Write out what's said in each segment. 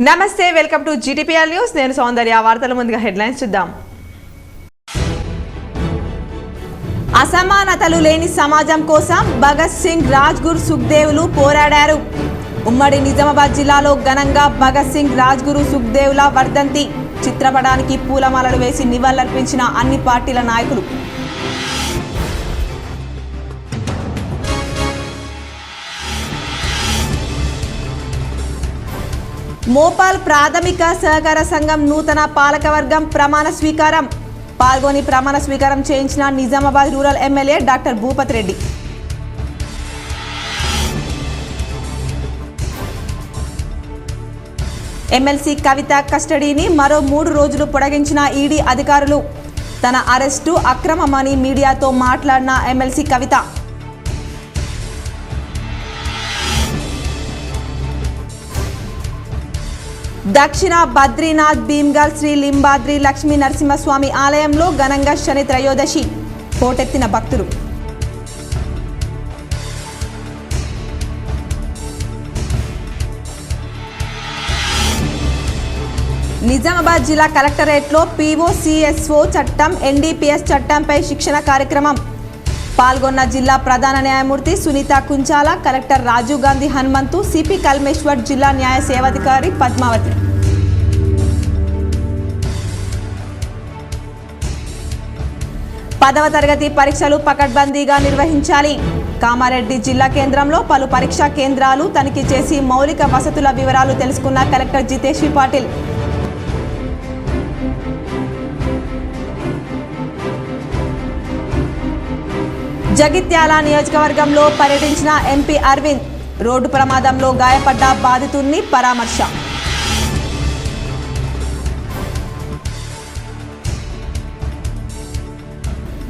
నమస్తే, welcome to GTPL news. నేను సౌందర్య. వార్తల ముందుగా హెడ్లైన్స్ చూద్దాం. అసమానతలు లేని సమాజం కోసం భగత్ సింగ్, రాజ్గురు, సుఖ్దేవ్లు పోరాడారు. ఉమ్మడి నిజామాబాద్ జిల్లాలో ఘనంగా భగత్ సింగ్, రాజ్గురు, సుఖ్దేవ్ల వర్ధంతి. చిత్రపటానికి పూలమాలలు వేసి నివాళులర్పించిన అన్ని పార్టీల నాయకులు. మోపాల్ ప్రాథమిక సహకార సంఘం నూతన పాలకవర్గం ప్రమాణ స్వీకారం. పాల్గొని ప్రమాణ స్వీకారం చేయించిన Nizamabad rural MLA doctor Bhupath Reddy. MLC Kavitha కస్టడీని మరో 3 రోజులు పొడిగించిన ఈడీ అధికారులు. తన అరెస్టు అక్రమమని మీడియాతో మాట్లాడిన ఎమ్మెల్సీ కవిత. దక్షిణ బద్రీనాథ్ భీమ్గల్ శ్రీ లింబాద్రి లక్ష్మీ నరసింహస్వామి ఆలయంలో ఘనంగా శని త్రయోదశి. పోటెత్తిన భక్తులు. నిజామాబాద్ జిల్లా కలెక్టరేట్లో పీఓసీఎస్ఓ చట్టం, ఎన్డీపీఎస్ చట్టంపై శిక్షణ కార్యక్రమం. పాల్గొన్న జిల్లా ప్రధాన న్యాయమూర్తి సునీత కుంచాల, కలెక్టర్ రాజీవ్ గాంధీ హనుమంతు, సిపి కల్మేశ్వర్, జిల్లా న్యాయ సేవాధికారి పద్మావతి. 10వ తరగతి పరీక్షలు పకడ్బందీగా నిర్వహించాలి. కామారెడ్డి జిల్లా కేంద్రంలో పలు పరీక్షా కేంద్రాలు తనిఖీ చేసి మౌలిక వసతుల వివరాలు తెలుసుకున్న కలెక్టర్ జితేశ్వరి పాటిల్. జగిత్యాల నియోజకవర్గంలో పర్యటించిన ఎంపీ అరవింద్. రోడ్డు ప్రమాదంలో గాయపడ్డ బాధితుల్ని పరామర్శ.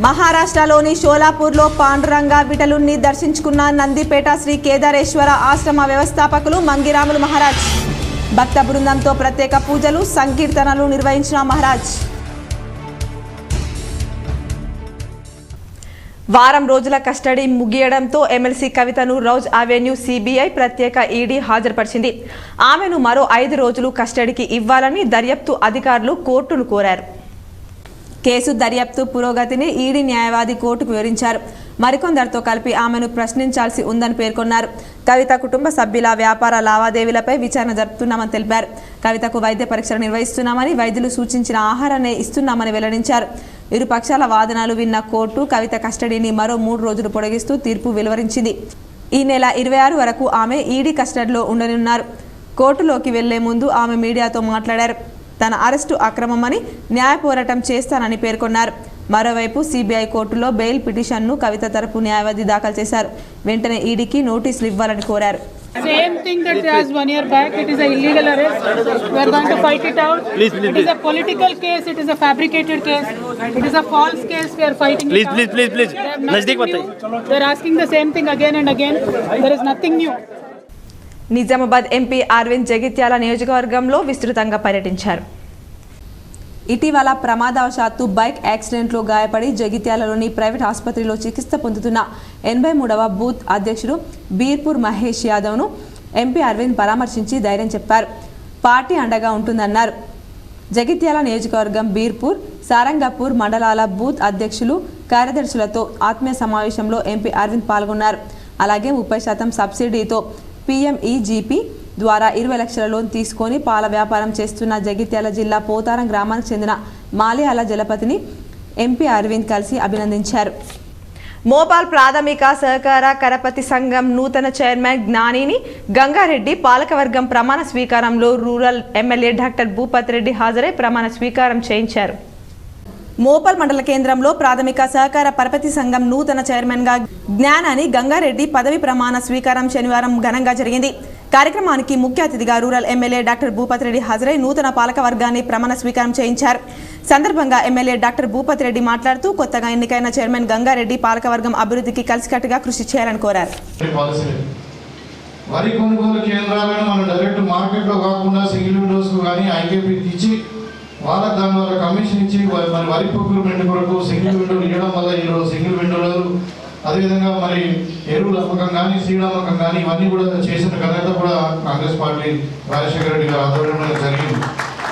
మహారాష్ట్రలోని షోలాపూర్లో పాండురంగ విఠలుణ్ణి దర్శించుకున్న నందిపేట శ్రీ కేదారేశ్వర ఆశ్రమ వ్యవస్థాపకులు మంగిరాములు మహారాజ్. భక్త బృందంతో ప్రత్యేక పూజలు, సంకీర్తనలు నిర్వహించిన మహారాజ్. వారం రోజుల కస్టడీ ముగియడంతో ఎమ్మెల్సీ కవితను రౌజ్ అవెన్యూ సిబిఐ ప్రత్యేక ఈడీ హాజరుపరిచింది. ఆమెను మరో 5 రోజులు కస్టడీకి ఇవ్వాలని దర్యాప్తు అధికారులు కోర్టును కోరారు. కేసు దర్యాప్తు పురోగతిని ఈడీ న్యాయవాది కోర్టుకు వివరించారు. మరికొందరితో కలిపి ఆమెను ప్రశ్నించాల్సి ఉందని పేర్కొన్నారు. కవిత కుటుంబ సభ్యుల వ్యాపార లావాదేవీలపై విచారణ జరుపుతున్నామని తెలిపారు. కవితకు వైద్య పరీక్షలు నిర్వహిస్తున్నామని, వైద్యులు సూచించిన ఆహారాన్ని ఇస్తున్నామని వెల్లడించారు. ఇరు పక్షాల వాదనలు విన్న కోర్టు కవిత కస్టడీని మరో 3 రోజులు పొడిగిస్తూ తీర్పు వెలువరించింది. ఈ నెల 26 వరకు ఆమె ఈడీ కస్టడీలో ఉండనున్నారు. కోర్టులోకి వెళ్లే ముందు ఆమె మీడియాతో మాట్లాడారు. తన అరెస్టు అక్రమమని, న్యాయ పోరాటం చేస్తానని పేర్కొన్నారు. మరోవైపు సిబిఐ కోర్టులో బెయిల్ పిటిషన్ను కవిత తరపు న్యాయవాది దాఖలు చేశారు. వెంటనే ఈడీకి నోటీసులు ఇవ్వాలని కోరారు. Same thing that was 1 year back. It is an illegal arrest. We are going to fight it out. It is a political case. It is a fabricated case. It is a false case. We are fighting it out. Please. Nazdik bataiye. They are asking the same thing again and again. There is nothing new. Nizamabad MP Arvind Jagtial నియోజకవర్గంలో విస్తృతంగా పర్యటించారు. ఇటీవల ప్రమాదవశాత్తు bike యాక్సిడెంట్లో గాయపడి జగిత్యాలలోని private ఆసుపత్రిలో చికిత్స పొందుతున్న 83వ బూత్ అధ్యక్షుడు బీర్పూర్ మహేష్ యాదవ్ను ఎంపీ అరవింద్ పరామర్శించి ధైర్యం చెప్పారు. పార్టీ అండగా ఉంటుందన్నారు. జగిత్యాల నియోజకవర్గం బీర్పూర్, సారంగపూర్ మండలాల బూత్ అధ్యక్షులు, కార్యదర్శులతో ఆత్మీయ సమావేశంలో ఎంపీ అరవింద్ పాల్గొన్నారు. అలాగే 30% సబ్సిడీతో PMEGP ద్వారా 20 లక్షల లోన్ తీసుకొని పాల వ్యాపారం చేస్తున్న జగిత్యాల జిల్లా పోతారం గ్రామానికి చెందిన మాలియాల జలపతిని ఎంపీ అరవింద్ కలిసి అభినందించారు. మోపాల్ ప్రాథమిక సహకార కరపతి సంఘం నూతన చైర్మన్ జ్ఞానిని గంగారెడ్డి పాలకవర్గం ప్రమాణ స్వీకారంలో rural MLA doctor Bhupath Reddy హాజరై ప్రమాణ స్వీకారం చేయించారు. మోపాల్ మండల కేంద్రంలో ప్రాథమిక సహకార పరపతి సంఘం నూతన చైర్మన్గా జ్ఞానాని గంగారెడ్డి పదవి ప్రమాణ స్వీకారం శనివారం ఘనంగా జరిగింది. కార్యక్రమానికి ముఖ్య అతిథిగా rural MLA doctor Bhupath Reddy హాజరై నూతన పాలక వర్గాన్ని ప్రమాణ స్వీకారం చేయించారు. సందర్భంగా ఎమ్మెల్యే డాక్టర్ భూపత్ రెడ్డి మాట్లాడుతూ కొత్తగా ఎన్నికైన చైర్మన్ గంగారెడ్డి పాలకవర్గం అభివృద్ధికి కలిసికట్టుగా కృషి చేయాలని కోరారు. వరి కొనుగోలు కేంద్రాలను మనం డైరెక్ట్ మార్కెట్లో కాకుండా సింగిల్ విండోస్కు కానీ ఐకేపీకి ఇచ్చి వాళ్ళకి దాని వల్ల కమిషన్ ఇచ్చి మరి వరి ప్రొక్యూర్మెంట్ కొరకు సింగిల్ విండోలు ఇవ్వడం వల్ల ఈరోజు సింగిల్ విండోలు అదేవిధంగా మరి ఎరువుల అమ్మకం కానీ సీడ్ అమ్మకం కానీ ఇవన్నీ కూడా చేసిన ఘనత కూడా కాంగ్రెస్ పార్టీ రాజశేఖర రెడ్డి గారి ఆధ్వర్యంలో జరిగింది.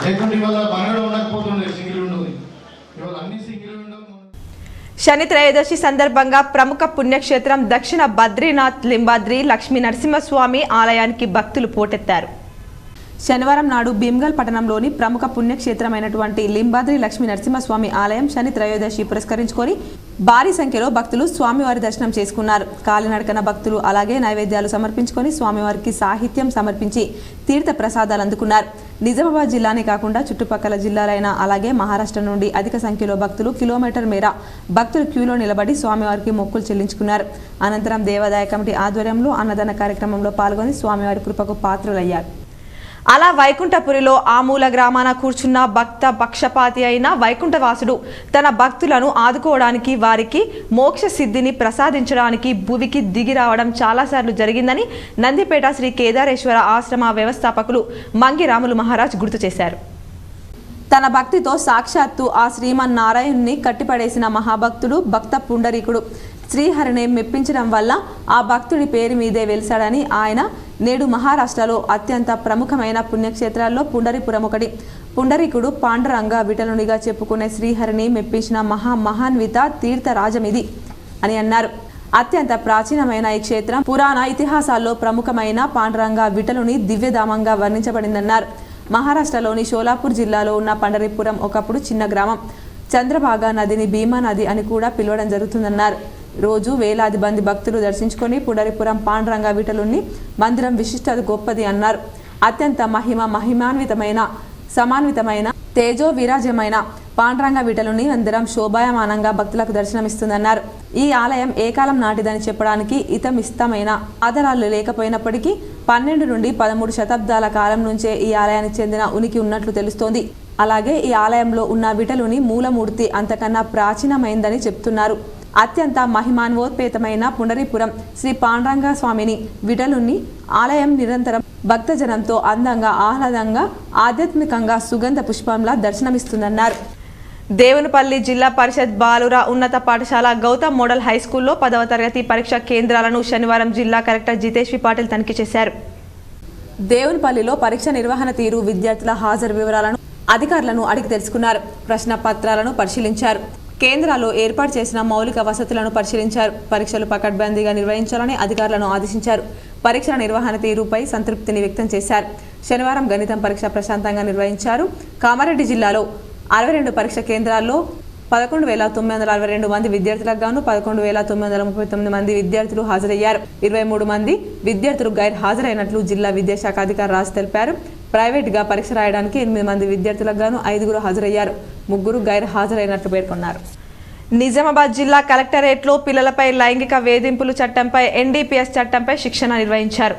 లేకుంటే ఇవాళ మనలో ఉండకపోతుండే సింగిల్ విండో, ఇవాళ అన్ని సింగిల్ విండో. శని త్రయోదశి సందర్భంగా ప్రముఖ పుణ్యక్షేత్రం దక్షిణ బద్రీనాథ్ లింబాద్రి లక్ష్మీ నరసింహస్వామి ఆలయానికి భక్తులు పోటెత్తారు. శనివారం నాడు భీమ్గల్ పట్టణంలోని ప్రముఖ పుణ్యక్షేత్రమైనటువంటి లింబాద్రి లక్ష్మీ నరసింహస్వామి ఆలయం శని త్రయోదశి పురస్కరించుకొని భారీ సంఖ్యలో భక్తులు స్వామివారి దర్శనం చేసుకున్నారు. కాలినడకన భక్తులు అలాగే నైవేద్యాలు సమర్పించుకొని స్వామివారికి సాహిత్యం సమర్పించి తీర్థ ప్రసాదాలు అందుకున్నారు. నిజామాబాద్ జిల్లానే కాకుండా చుట్టుపక్కల జిల్లాలైన అలాగే మహారాష్ట్ర నుండి అధిక సంఖ్యలో భక్తులు కిలోమీటర్ మేర భక్తులు క్యూలో నిలబడి స్వామివారికి మొక్కులు చెల్లించుకున్నారు. అనంతరం దేవాదాయ కమిటీ ఆధ్వర్యంలో అన్నదాన కార్యక్రమంలో పాల్గొని స్వామివారి కృపకు పాత్రులయ్యారు. అలా వైకుంఠపురిలో ఆమూల గ్రామాన కూర్చున్న భక్త పక్షపాతి అయిన వైకుంఠవాసుడు తన భక్తులను ఆదుకోవడానికి వారికి మోక్ష సిద్ధిని ప్రసాదించడానికి భువికి దిగి రావడం చాలాసార్లు జరిగిందని నందిపేట శ్రీ కేదారేశ్వర ఆశ్రమ వ్యవస్థాపకులు మంగిరాములు మహారాజ్ గుర్తు చేశారు. తన భక్తితో సాక్షాత్తు ఆ శ్రీమన్నారాయణుని కట్టిపడేసిన మహాభక్తుడు భక్త పుండరీకుడు శ్రీహరిని మెప్పించడం వల్ల ఆ భక్తుడి పేరు మీదే వెలిశాడని ఆయన నేడు మహారాష్ట్రలో అత్యంత ప్రముఖమైన పుణ్యక్షేత్రాల్లో పుండరీపురం ఒకటి. పుండరీకుడు పాండురంగ విఠలునిగా చెప్పుకునే శ్రీహరిని మెప్పించిన మహాన్విత తీర్థరాజమిది అని అన్నారు. అత్యంత ప్రాచీనమైన ఈ క్షేత్రం పురాణ ఇతిహాసాల్లో ప్రముఖమైన పాండురంగ విఠలుని దివ్యధామంగా వర్ణించబడిందన్నారు. మహారాష్ట్రలోని షోలాపూర్ జిల్లాలో ఉన్న పండరీపురం ఒకప్పుడు చిన్న గ్రామం. చంద్రభాగా నదిని భీమా నది అని కూడా పిలవడం జరుగుతుందన్నారు. రోజు వేలాది మంది భక్తులు దర్శించుకొని పుండరీపురం పాండురంగ విఠలుని మందిరం విశిష్టత గొప్పది అన్నారు. అత్యంత మహిమాన్వితమైన సమాన్వితమైన తేజో విరాజమైన పాండురంగ విఠలుని మందిరం శోభాయమానంగా భక్తులకు దర్శనమిస్తుందన్నారు. ఈ ఆలయం ఏ కాలం నాటిదని చెప్పడానికి ఇతమిస్తమైన ఆధారాలు లేకపోయినప్పటికీ 12 నుండి 13 శతాబ్దాల కాలం నుంచే ఈ ఆలయానికి చెందిన ఉనికి ఉన్నట్లు తెలుస్తోంది. అలాగే ఈ ఆలయంలో ఉన్న విఠలుని మూలమూర్తి అంతకన్నా ప్రాచీనమైందని చెప్తున్నారు. అత్యంత మహిమాన్వోత్పేతమైన పుండరీపురం శ్రీ పాండురంగ స్వామిని విఠలుని ఆలయం నిరంతరం భక్తజనంతో అందంగా ఆహ్లాదంగా ఆధ్యాత్మికంగా సుగంధ పుష్పంలా దర్శనమిస్తుందన్నారు. దేవునిపల్లి జిల్లా పరిషత్ బాలుర ఉన్నత పాఠశాల గౌతమ్ మోడల్ హైస్కూల్లో 10వ తరగతి పరీక్ష కేంద్రాలను శనివారం జిల్లా కలెక్టర్ జితేష్ వి పాటిల్ తనిఖీ చేశారు. దేవునిపల్లిలో పరీక్ష నిర్వహణ తీరు, విద్యార్థుల హాజరు వివరాలను అధికారులను అడిగి తెలుసుకున్నారు. ప్రశ్న పత్రాలను పరిశీలించారు. కేంద్రాల్లో ఏర్పాటు చేసిన మౌలిక వసతులను పరిశీలించారు. పరీక్షలు పకడ్బందీగా నిర్వహించాలని అధికారులను ఆదేశించారు. పరీక్షల నిర్వహణ తీరుపై సంతృప్తిని వ్యక్తం చేశారు. శనివారం గణితం పరీక్ష ప్రశాంతంగా నిర్వహించారు. కామారెడ్డి జిల్లాలో 62 పరీక్ష కేంద్రాల్లో 11,962 మంది విద్యార్థులకు గాను 11,939 మంది విద్యార్థులు హాజరయ్యారు. 23 మంది విద్యార్థులు గైర్ హాజరైనట్లు జిల్లా విద్యాశాఖ అధికారి రాజు తెలిపారు. ప్రైవేట్గా పరీక్ష రాయడానికి 8 మంది విద్యార్థులకు గాను 5 హాజరయ్యారు. 3 గైర్ హాజరైనట్లు పేర్కొన్నారు. నిజామాబాద్ జిల్లా కలెక్టరేట్లో పిల్లలపై లైంగిక వేధింపులు చట్టంపై ఎన్డీపీఎస్ చట్టంపై శిక్షణ నిర్వహించారు.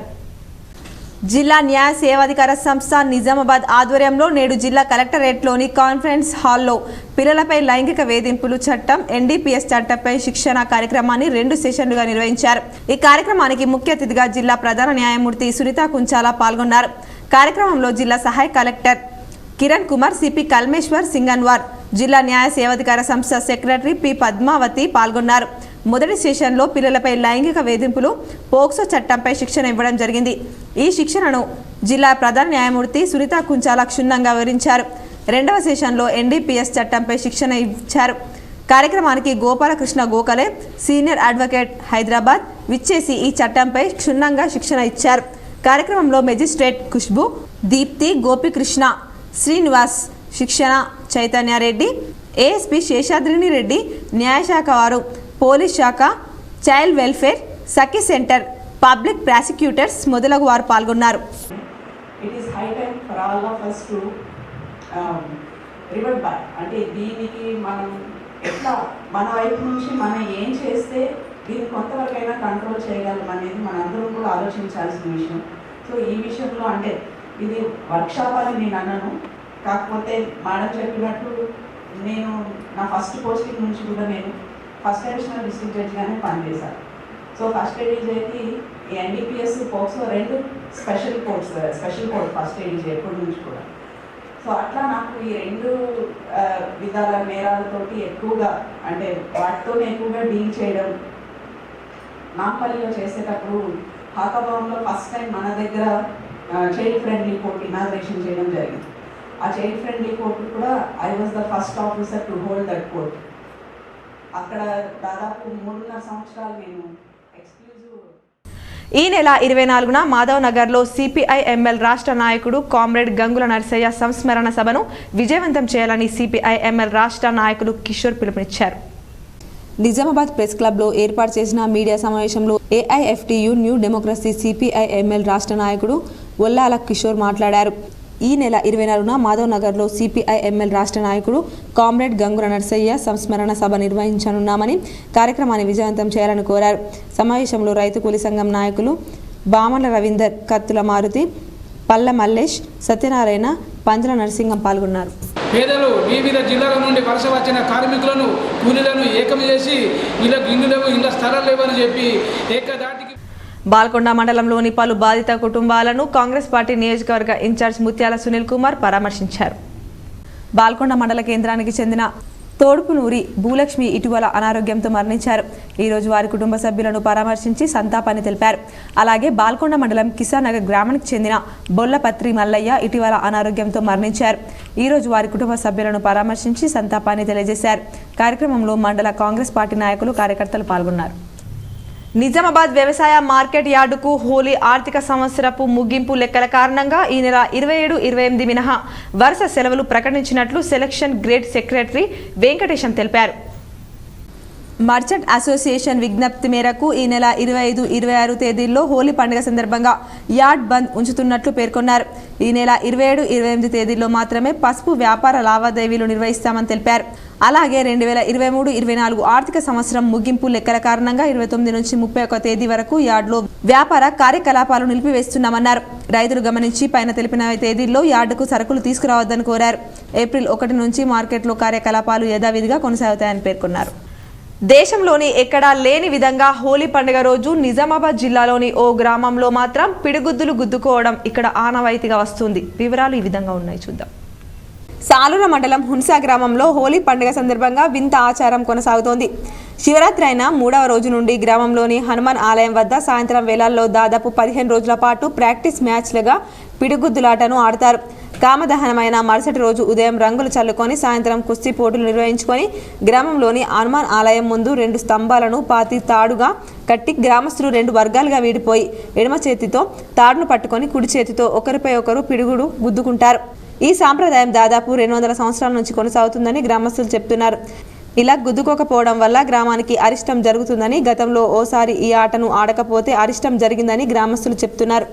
జిల్లా న్యాయ సేవాధికార సంస్థ నిజామాబాద్ ఆధ్వర్యంలో నేడు జిల్లా కలెక్టరేట్లోని కాన్ఫరెన్స్ హాల్లో పిల్లలపై లైంగిక వేధింపులు చట్టం ఎన్డీపీఎస్ చట్టంపై శిక్షణ కార్యక్రమాన్ని 2 సెషన్లుగా నిర్వహించారు. ఈ కార్యక్రమానికి ముఖ్య అతిథిగా జిల్లా ప్రధాన న్యాయమూర్తి సునీత కుంచాల పాల్గొన్నారు. కార్యక్రమంలో జిల్లా సహాయ కలెక్టర్ కిరణ్ కుమార్, సిపి కల్మేశ్వర్ సింగన్వార్, జిల్లా న్యాయ సేవాధికార సంస్థ సెక్రటరీ పి పద్మావతి పాల్గొన్నారు. మొదటి సెషన్లో పిల్లలపై లైంగిక వేధింపులు పోక్సో చట్టంపై శిక్షణ ఇవ్వడం జరిగింది. ఈ శిక్షణను జిల్లా ప్రధాన న్యాయమూర్తి సునీత కుంచాల క్షుణ్ణంగా వివరించారు. రెండవ సెషన్లో ఎన్డీపీఎస్ చట్టంపై శిక్షణ ఇచ్చారు. కార్యక్రమానికి గోపాలకృష్ణ గోఖలే, సీనియర్ అడ్వకేట్ హైదరాబాద్ విచ్చేసి ఈ చట్టంపై క్షుణ్ణంగా శిక్షణ ఇచ్చారు. కార్యక్రమంలో మెజిస్ట్రేట్ ఖుష్బు, దీప్తి, గోపికృష్ణ, శ్రీనివాస్, శిక్షణ చైతన్యారెడ్డి, ఏఎస్పీ శేషాద్రిని రెడ్డి, న్యాయశాఖ వారు, పోలీస్ శాఖ, చైల్డ్ వెల్ఫేర్, సఖీ సెంటర్, పబ్లిక్ ప్రాసిక్యూటర్స్ మొదలగు వారు పాల్గొన్నారు. It is high time for all of us to revert back. అంటే దీనికి మనం ఎట్లా మన వైపు నుంచి మనం ఏం చేస్తే దీన్ని కొంతవరకైనా కంట్రోల్ చేయగలం అనేది మనందరం కూడా ఆలోచించాల్సిన విషయం. సో ఈ విషయంలో అంటే ఇది వర్క్షాప్ అని నేను అన్నాను. కాకపోతే మేడం చెప్పినట్టు నేను నా ఫస్ట్ పోస్టింగ్ నుంచి కూడా నేను ఫస్ట్ అడిషనల్ డిస్ట్రిక్ట్ జడ్జిగానే పనిచేశాను. సో ఫస్ట్ ఏడీజేకి ఈ NDPS POCSO 2 special code first ADJ ఎప్పటి నుంచి కూడా. సో అట్లా నాకు ఈ 2 విధాల నేరాలతోటి ఎక్కువగా అంటే వాటితోనే ఎక్కువగా డీల్ చేయడం నాంపల్లిలో చేసేటప్పుడు హాకాభవన్లో ఫస్ట్ టైం మన దగ్గర చైల్డ్ ఫ్రెండ్లీ కోర్ట్ ఇనాగ్రేషన్ చేయడం జరిగింది. ఆ చైల్డ్ ఫ్రెండ్లీ కోర్టు కూడా I was the first officer to hold that court. అక్కడ దాదాపు 3.5 సంవత్సరాలు నేను ఎక్స్క్లూజివ్. ఈ నెల 24న మాధవ్ నగర్లో సిపిఐ-ఎంఎల్ రాష్ట్ర నాయకుడు కామ్రేడ్ గంగుల నరసయ్య సంస్మరణ సభను విజయవంతం చేయాలని సిపిఐ-ఎంఎల్ రాష్ట్ర నాయకులు కిషోర్ పిలుపునిచ్చారు. నిజామాబాద్ ప్రెస్ క్లబ్లో ఏర్పాటు చేసిన మీడియా సమావేశంలో ఏఐఎఫ్టియు న్యూ డెమోక్రసీ సిపిఐ-ఎంఎల్ రాష్ట్ర నాయకుడు ఒల్లాల కిషోర్ మాట్లాడారు. ఈ నెల 24న మాధవ్ నగర్లో సిపిఐ-ఎంఎల్ రాష్ట్ర నాయకుడు కామ్రేడ్ గంగుల నరసయ్య సంస్మరణ సభ నిర్వహించనున్నామని, కార్యక్రమాన్ని విజయవంతం చేయాలని కోరారు. సమావేశంలో రైతు కూలీ సంఘం నాయకులు బామల రవీందర్, కత్తుల మారుతి, పల్ల మల్లేష్, సత్యనారాయణ, పంజల నరసింగం పాల్గొన్నారు. పేదలు వివిధ జిల్లాల నుండి వలస వచ్చిన కార్మికులను కూలీలను ఏకం చేసి వీళ్ళకి ఇల్లు లేవు, ఇళ్ళ స్థలాలు లేవని చెప్పి ఏకదాటికి బాల్కొండ మండలంలోని పలు బాధిత కుటుంబాలను కాంగ్రెస్ పార్టీ నియోజకవర్గ ఇన్ఛార్జ్ ముత్యాల సునీల్ కుమార్ పరామర్శించారు. బాల్కొండ మండల కేంద్రానికి చెందిన తోడుపునూరి భూలక్ష్మి ఇటీవల అనారోగ్యంతో మరణించారు. ఈరోజు వారి కుటుంబ సభ్యులను పరామర్శించి సంతాపాన్ని తెలిపారు. అలాగే బాల్కొండ మండలం కిసానగర్ గ్రామానికి చెందిన బొల్లపత్రి మల్లయ్య ఇటీవల అనారోగ్యంతో మరణించారు. ఈరోజు వారి కుటుంబ సభ్యులను పరామర్శించి సంతాపాన్ని తెలియజేశారు. కార్యక్రమంలో మండల కాంగ్రెస్ పార్టీ నాయకులు, కార్యకర్తలు పాల్గొన్నారు. నిజామాబాద్ వ్యవసాయ మార్కెట్ యార్డుకు హోలీ ఆర్థిక సంవత్సరపు ముగింపు లెక్కల కారణంగా ఈ నెల 27, 28 మినహా వరుస సెలవులు ప్రకటించినట్లు సెలక్షన్ గ్రేడ్ సెక్రటరీ వెంకటేశం తెలిపారు. మర్చెంట్ అసోసియేషన్ విజ్ఞప్తి మేరకు ఈ నెల 25, 26 తేదీల్లో హోలీ పండుగ సందర్భంగా యార్డ్ బంద్ ఉంచుతున్నట్లు పేర్కొన్నారు. ఈ నెల 27, 28 తేదీల్లో మాత్రమే పసుపు వ్యాపార లావాదేవీలు నిర్వహిస్తామని తెలిపారు. అలాగే 2023, 24 ఆర్థిక సంవత్సరం ముగింపు లెక్కల కారణంగా 29 నుంచి 31 తేదీ వరకు యార్డులో వ్యాపార కార్యకలాపాలు నిలిపివేస్తున్నామన్నారు. రైతులు గమనించి పైన తెలిపిన తేదీల్లో యార్డుకు సరుకులు తీసుకురావద్దని కోరారు. ఏప్రిల్ 1 నుంచి మార్కెట్లో కార్యకలాపాలు యథావిధిగా కొనసాగుతాయని పేర్కొన్నారు. దేశంలోని ఎక్కడా లేని విధంగా హోలీ పండుగ రోజు నిజామాబాద్ జిల్లాలోని ఓ గ్రామంలో మాత్రం పిడిగుద్దులు గుద్దుకోవడం ఇక్కడ ఆనవాయితీగా వస్తుంది. వివరాలు ఈ విధంగా ఉన్నాయి, చూద్దాం. సాలూర మండలం హున్సా గ్రామంలో హోలీ పండుగ సందర్భంగా వింత ఆచారం కొనసాగుతోంది. శివరాత్రి అయిన 3వ రోజు నుండి గ్రామంలోని హనుమాన్ ఆలయం వద్ద సాయంత్రం వేళల్లో దాదాపు 15 రోజుల పాటు ప్రాక్టీస్ మ్యాచ్లుగా పిడిగుద్దులాటను ఆడతారు. కామదహనమైన మరుసటి రోజు ఉదయం రంగులు చల్లుకొని సాయంత్రం కుస్తీ పోటీలు నిర్వహించుకొని గ్రామంలోని హనుమాన్ ఆలయం ముందు 2 స్తంభాలను పాతి తాడుగా కట్టి గ్రామస్తులు 2 వర్గాలుగా వీడిపోయి ఎడమ చేతితో తాడును పట్టుకొని కుడి చేతితో ఒకరిపై ఒకరు పిడుగుడు గుద్దుకుంటారు. ఈ సాంప్రదాయం దాదాపు 200 సంవత్సరాల నుంచి కొనసాగుతుందని గ్రామస్తులు చెప్తున్నారు. ఇలా గుద్దుకోకపోవడం వల్ల గ్రామానికి అరిష్టం జరుగుతుందని, గతంలో ఓసారి ఈ ఆటను ఆడకపోతే అరిష్టం జరిగిందని గ్రామస్తులు చెప్తున్నారు.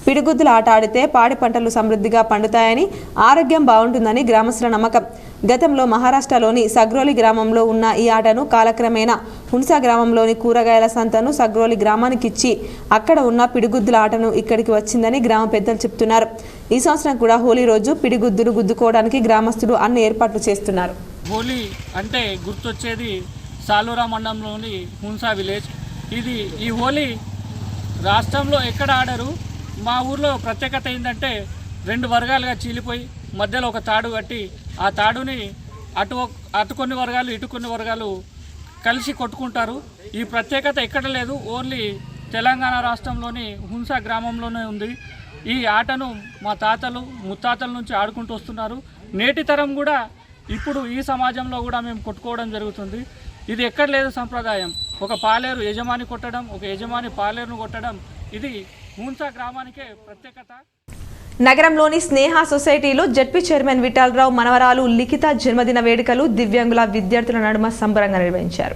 పిడిగుద్దుల ఆట ఆడితే పాడి పంటలు సమృద్ధిగా పండుతాయని, ఆరోగ్యం బాగుంటుందని గ్రామస్తుల నమ్మకం. గతంలో మహారాష్ట్రలోని సగ్రోలి గ్రామంలో ఉన్న ఈ ఆటను కాలక్రమేణా హున్సా గ్రామంలోని కూరగాయల సంతను సగ్రోలి గ్రామానికి ఇచ్చి అక్కడ ఉన్న పిడిగుద్దుల ఆటను ఇక్కడికి వచ్చిందని గ్రామ పెద్దలు చెప్తున్నారు. ఈ సంవత్సరం కూడా హోలీ రోజు పిడిగుద్దులు గుద్దుకోవడానికి గ్రామస్తులు అన్ని ఏర్పాట్లు చేస్తున్నారు. హోలీ అంటే గుర్తొచ్చేది సాలూరా మండలంలోని హున్సా విలేజ్. ఈ హోలీ రాష్ట్రంలో ఎక్కడ ఆడరు. మా ఊర్లో ప్రత్యేకత ఏంటంటే 2 వర్గాలుగా చీలిపోయి మధ్యలో ఒక తాడు కట్టి ఆ తాడుని అటు కొన్ని వర్గాలు ఇటు కొన్ని వర్గాలు కలిసి కొట్టుకుంటారు. ఈ ప్రత్యేకత ఎక్కడ లేదు, ఓన్లీ తెలంగాణ రాష్ట్రంలోని హున్సా గ్రామంలోనే ఉంది. ఈ ఆటను మా తాతలు ముత్తాతల నుంచి ఆడుకుంటూ వస్తున్నారు. నేటి తరం కూడా ఇప్పుడు ఈ సమాజంలో కూడా మేము కొట్టుకోవడం జరుగుతుంది. ఇది ఎక్కడ లేదు సంప్రదాయం. ఒక పాలేరు యజమాని కొట్టడం, ఒక యజమాని పాలేరును కొట్టడం, ఇది హున్సా గ్రామానికే ప్రత్యేకత. నగరంలోని స్నేహ సొసైటీలో జడ్పీ చైర్మన్ విఠలరావు మనవరాలు లిఖిత జన్మదిన వేడుకలు దివ్యాంగుల విద్యార్థుల నడుమ సంబరంగా నిర్వహించారు.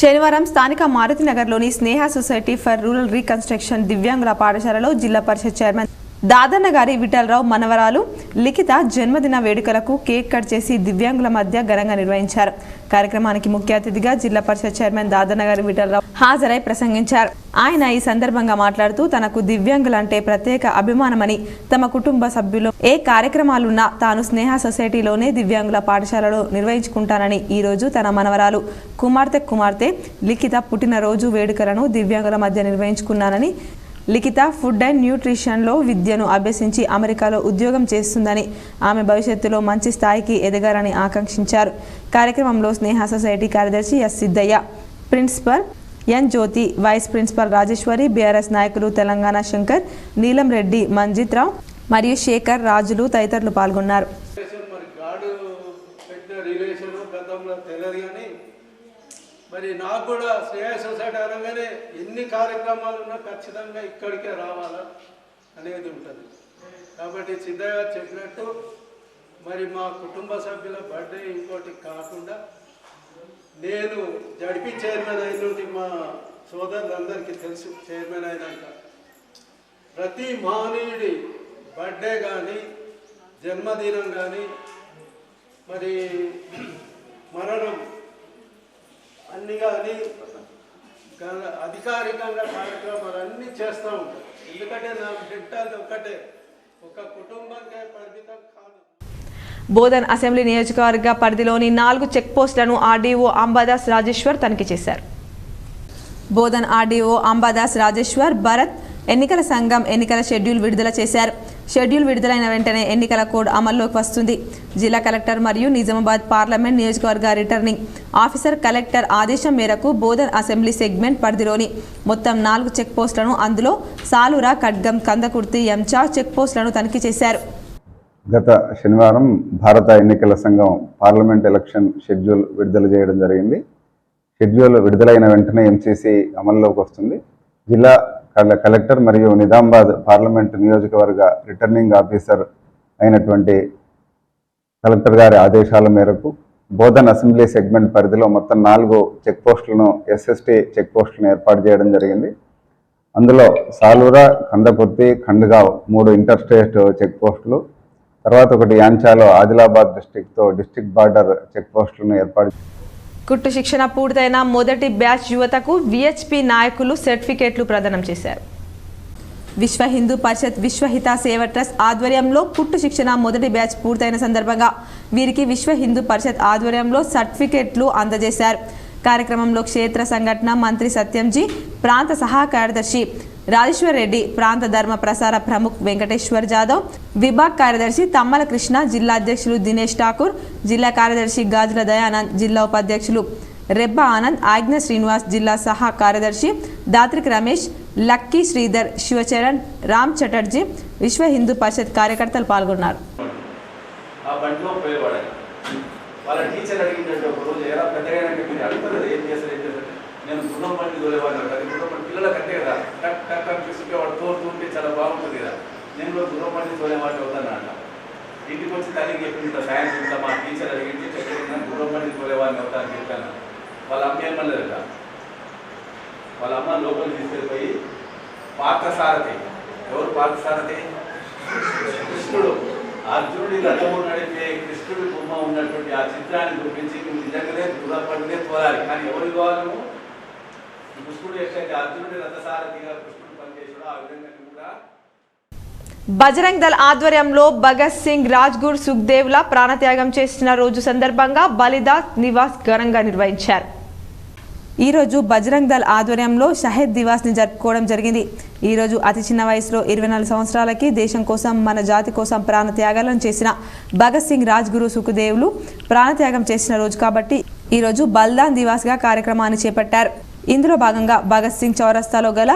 శనివారం స్థానిక మారుతినగర్లోని స్నేహ సొసైటీ ఫర్ రూరల్ రీకన్స్ట్రక్షన్ దివ్యాంగుల పాఠశాలలో జిల్లా పరిషత్ చైర్మన్ దాదన్న గారి విఠలరావు మనవరాలు లిఖిత జన్మదిన వేడుకలకు కేక్ కట్ చేసి దివ్యాంగుల మధ్య ఘనంగా నిర్వహించారు. కార్యక్రమానికి ముఖ్య అతిథిగా జిల్లా పరిషత్ చైర్మన్ దాదన్న గారి విఠలరావు హాజరై ప్రసంగించారు. ఆయన ఈ సందర్భంగా మాట్లాడుతూ తనకు దివ్యాంగులంటే ప్రత్యేక అభిమానమని, తమ కుటుంబ సభ్యులు ఏ కార్యక్రమాలున్నా తాను స్నేహ సొసైటీలోనే దివ్యాంగుల పాఠశాలలో నిర్వహించుకుంటానని, ఈరోజు తన మనవరాలు కుమార్తె లిఖిత పుట్టినరోజు వేడుకలను దివ్యాంగుల మధ్య నిర్వహించుకున్నానని, లిఖిత ఫుడ్ అండ్ న్యూట్రిషన్లో విద్యను అభ్యసించి అమెరికాలో ఉద్యోగం చేస్తుందని, ఆమె భవిష్యత్తులో మంచి స్థాయికి ఎదగాలని ఆకాంక్షించారు. కార్యక్రమంలో స్నేహ సొసైటీ కార్యదర్శి ఎస్ సిద్ధయ్య, ప్రిన్సిపల్ ఎన్ జ్యోతి, వైస్ ప్రిన్సిపల్ రాజేశ్వరి, బీఆర్ఎస్ నాయకులు తెలంగాణ శంకర్, నీలం రెడ్డి, మంజిత్ రావు మరియు శేఖర్, రాజులు తదితరులు పాల్గొన్నారు. మరి నాకు కూడా శ్రేయ సొసైటీ అనగానే ఎన్ని కార్యక్రమాలు ఉన్నా ఖచ్చితంగా ఇక్కడికే రావాలా అనేది ఉంటుంది. కాబట్టి సిద్ధయ్య గారు చెప్పినట్టు మరి మా కుటుంబ సభ్యుల బర్త్డే ఇంకోటి కాకుండా నేను జడ్పీ చైర్మన్ అయినటువంటి మా సోదరులందరికీ తెలుసు, చైర్మన్ అయినాక ప్రతి మహనీయుడి బర్త్డే కానీ జన్మదినం కానీ మరి మరణం అన్నీ కానీ అధికారికంగా కార్యక్రమాలు అన్నీ చేస్తూ ఉంటాం. ఎందుకంటే నాకు బిడ్డలు ఒకటే, ఒక కుటుంబంకే పరిమితం కాదు. బోధన్ అసెంబ్లీ నియోజకవర్గ పరిధిలోని 4 చెక్ పోస్టులను ఆర్డీఓ అంబాదాస్ రాజేశ్వర్ తనిఖీ చేశారు. బోధన్ ఆర్డీఓ అంబాదాస్ రాజేశ్వర్ భరత్ ఎన్నికల సంఘం ఎన్నికల షెడ్యూల్ విడుదల చేశారు. షెడ్యూల్ విడుదలైన వెంటనే ఎన్నికల కోడ్ అమల్లోకి వస్తుంది. జిల్లా కలెక్టర్ మరియు నిజామాబాద్ పార్లమెంట్ నియోజకవర్గ రిటర్నింగ్ ఆఫీసర్ కలెక్టర్ ఆదేశం మేరకు బోధన్ అసెంబ్లీ సెగ్మెంట్ పరిధిలోని మొత్తం 4 చెక్ పోస్టులను, అందులో సాలూరా, ఖడ్గం, కందకుర్తి, ఎంచా చెక్ పోస్టులను తనిఖీ చేశారు. గత శనివారం భారత ఎన్నికల సంఘం పార్లమెంట్ ఎలక్షన్ షెడ్యూల్ విడుదల చేయడం జరిగింది. షెడ్యూల్ విడుదలైన వెంటనే ఎంసీసీ అమల్లోకి వస్తుంది. జిల్లా కలెక్టర్ మరియు నిజామాబాద్ పార్లమెంట్ నియోజకవర్గ రిటర్నింగ్ ఆఫీసర్ అయినటువంటి కలెక్టర్ గారి ఆదేశాల మేరకు బోధన్ అసెంబ్లీ సెగ్మెంట్ పరిధిలో మొత్తం 4 చెక్ పోస్టులను, ఎస్ఎస్టీ చెక్ పోస్టులను ఏర్పాటు చేయడం జరిగింది. అందులో Salura, Kandakurthi, Khandgaon 3 inter state check పోస్టులు, తర్వాత ఒకటి యాంచాలో ఆదిలాబాద్ డిస్టిక్తో డిస్టిక్ బార్డర్ చెక్ పోస్టులను ఏర్పాటు. కుట్టు శిక్షణ పూర్తయిన మొదటి బ్యాచ్ యువతకు విహెచ్పి నాయకులు సర్టిఫికేట్లు ప్రదానం చేశారు. విశ్వ హిందూ పరిషత్ విశ్వహిత సేవ ట్రస్ట్ ఆధ్వర్యంలో కుట్టు శిక్షణ మొదటి బ్యాచ్ పూర్తయిన సందర్భంగా వీరికి విశ్వ హిందూ పరిషత్ ఆధ్వర్యంలో సర్టిఫికేట్లు అందజేశారు. కార్యక్రమంలో క్షేత్ర సంఘటన మంత్రి సత్యంజీ, ప్రాంత సహా కార్యదర్శి రాజేశ్వర్ రెడ్డి, ప్రాంత ధర్మ ప్రసార ప్రముఖ్ వెంకటేశ్వర్ జాదవ్, విభాగ్ కార్యదర్శి తమ్మల కృష్ణ, జిల్లా అధ్యక్షులు దినేష్ ఠాకూర్, జిల్లా కార్యదర్శి గాజుల దయానంద్, జిల్లా ఉపాధ్యక్షులు రెబ్బా ఆనంద్, ఆజ్ఞ శ్రీనివాస్, జిల్లా సహా కార్యదర్శి దాత్రిక్ రమేష్, లక్కీ శ్రీధర్, శివచరణ్, రామ్ చటర్జీ, విశ్వ హిందూ పరిషత్ కార్యకర్తలు పాల్గొన్నారు. వాళ్ళ టీచర్ అడిగిందంటే ఒక రోజు ఎలా పెద్దగా మీరు అడుగుతారు ఏం చేస్తారు నేను గుణం పండి తోలేవాడిని అంటారు. గుణం పండి పిల్లలకి అంటే కదా టక్ టక్ టక్ తీసుకుంటే వాడు తోడుతుంటే చాలా బాగుంటుంది కదా, నేను కూడా గుణం పండి తోలేవాడిని అవుతాను అంట. ఇంటికి వచ్చి తల్లికి చెప్పింది సాయంత్రం మా టీచర్ అడిగింది చెప్పిన గుణం పండి తోలేవాడిని అవుతాను చెప్పాను. వాళ్ళ అమ్మ ఏమన్నదట, వాళ్ళ అమ్మ లోపలికి తీసుకెళ్ళిపోయి పార్థసారథి, ఎవరు పార్థసారథి? కృష్ణుడు. అర్జునుడి రథము నడిపే కృష్ణుడి బొమ్మ ఉన్నటువంటి ఆ చిత్రాన్ని చూపించి నువ్వు నిజంగానే దూరపడినే తోలాలి. కానీ ఎవరు కావాలి? కృష్ణుడు ఎట్లయితే అర్జునుడి రథసారథిగా కృష్ణుడు పనిచేసాడో ఆ విధంగా కూడా. బజరంగ్ దళ్ ఆధ్వర్యంలో భగత్ సింగ్, రాజ్గురు సుఖ్దేవ్ల ప్రాణత్యాగం చేసిన రోజు సందర్భంగా బలిదాన్ దివాస్ ఘనంగా నిర్వహించారు. ఈరోజు బజరంగ్ దళ్ ఆధ్వర్యంలో షహీద్ దివాస్ని జరుపుకోవడం జరిగింది. ఈరోజు అతి చిన్న వయసులో 24 సంవత్సరాలకి దేశం కోసం, మన జాతి కోసం ప్రాణత్యాగాలను చేసిన భగత్ సింగ్, రాజ్గురు సుఖ్దేవ్లు ప్రాణత్యాగం చేసిన రోజు కాబట్టి ఈరోజు బలిదాన్ దివాస్గా కార్యక్రమాన్ని చేపట్టారు. ఇందులో భాగంగా భగత్ సింగ్ చౌరస్తాలో గల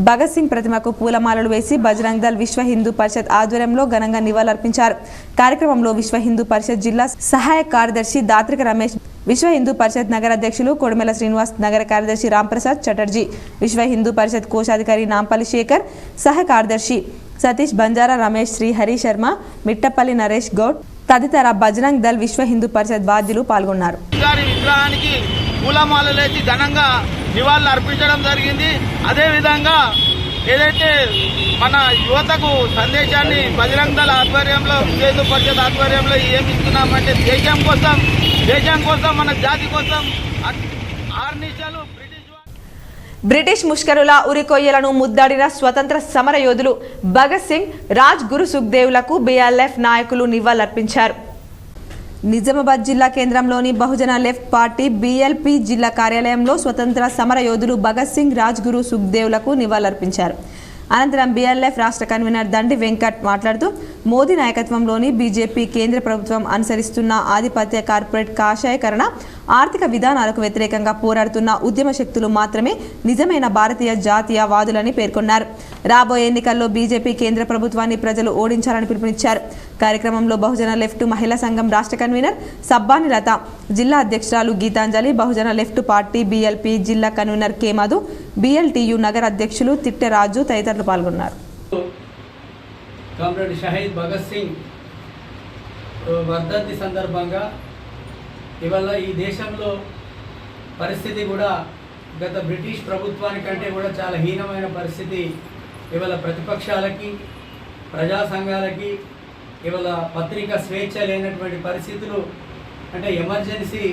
భగత్ సింగ్ ప్రతిమకు పూలమాలలు వేసి బజరంగ్ దళ్ విశ్వ హిందూ పరిషత్ ఆధ్వర్యంలో ఘనంగా నివాళులర్పించారు. కార్యక్రమంలో విశ్వ హిందూ పరిషత్ జిల్లా సహాయ కార్యదర్శి దాత్రిక రమేష్, విశ్వ హిందూ పరిషత్ నగర అధ్యక్షులు కొడిమెల శ్రీనివాస్, నగర కార్యదర్శి రాంప్రసాద్ చటర్జీ, విశ్వ హిందూ పరిషత్ కోశాధికారి నాంపల్లి శేఖర్, సహ కార్యదర్శి సతీష్ బంజారా, రమేష్, శ్రీ హరి శర్మ, మిట్టపల్లి నరేష్ గౌడ్ తదితర బజరంగ్ దళ్ విశ్వ హిందూ పరిషత్ బాధ్యులు పాల్గొన్నారు. పూలమాలలేసి ఘనంగా నివాళులు అర్పించడం జరిగింది. అదేవిధంగా ఏదైతే మన యువతకు సందేశాన్ని బజరంగ్ దళ్ ఆధ్వర్యంలో, హిందూ పరిషత్ ఆధ్వర్యంలో ఏమి ఇస్తున్నామంటే దేశం కోసం మన జాతి కోసం ఆర్నిశలు బ్రిటిష్ ముష్కరుల ఉరికొయ్యలను ముద్దాడిన స్వతంత్ర సమర యోధులు భగత్ సింగ్, రాజ్గురు సుఖ్దేవ్లకు బీఎల్ఎఫ్ నాయకులు నివాళులర్పించారు. నిజామాబాద్ జిల్లా కేంద్రంలోని బహుజన లెఫ్ట్ పార్టీ బీఎల్పీ జిల్లా కార్యాలయంలో స్వతంత్ర సమర యోధులు భగత్ సింగ్, రాజ్గురు సుఖ్దేవ్లకు నివాళులర్పించారు. అనంతరం BLF రాష్ట్ర కన్వీనర్ దండి వెంకట్ మాట్లాడుతూ మోదీ నాయకత్వంలోని బీజేపీ కేంద్ర ప్రభుత్వం అనుసరిస్తున్న ఆధిపత్య కార్పొరేట్ కాషాయకరణ ఆర్థిక విధానాలకు వ్యతిరేకంగా పోరాడుతున్న ఉద్యమ శక్తులు మాత్రమే నిజమైన భారతీయ జాతీయవాదులని పేర్కొన్నారు. రాబోయే ఎన్నికల్లో బీజేపీ కేంద్ర ప్రభుత్వాన్ని ప్రజలు ఓడించాలని పిలుపునిచ్చారు. కార్యక్రమంలో బహుజన లెఫ్ట్ మహిళా సంఘం రాష్ట్ర కన్వీనర్ సబ్బాని లత, జిల్లా అధ్యక్షురాలు గీతాంజలి, బహుజన లెఫ్ట్ పార్టీ BLP జిల్లా కన్వీనర్ కే మధు, BLTU నగర అధ్యక్షులు తిట్టెరాజు తదితరులు పాల్గొన్నారు. కామ్రేడ్ షహీద్ భగత్ సింగ్ వర్ధంతి సందర్భంగా ఇవాళ ఈ దేశంలో పరిస్థితి కూడా గత బ్రిటిష్ ప్రభుత్వానికంటే కూడా చాలా హీనమైన పరిస్థితి. ఇవాళ ప్రతిపక్షాలకి, ప్రజా సంఘాలకి ఇవాళ పత్రికా స్వేచ్ఛ లేనటువంటి పరిస్థితులు, అంటే ఎమర్జెన్సీ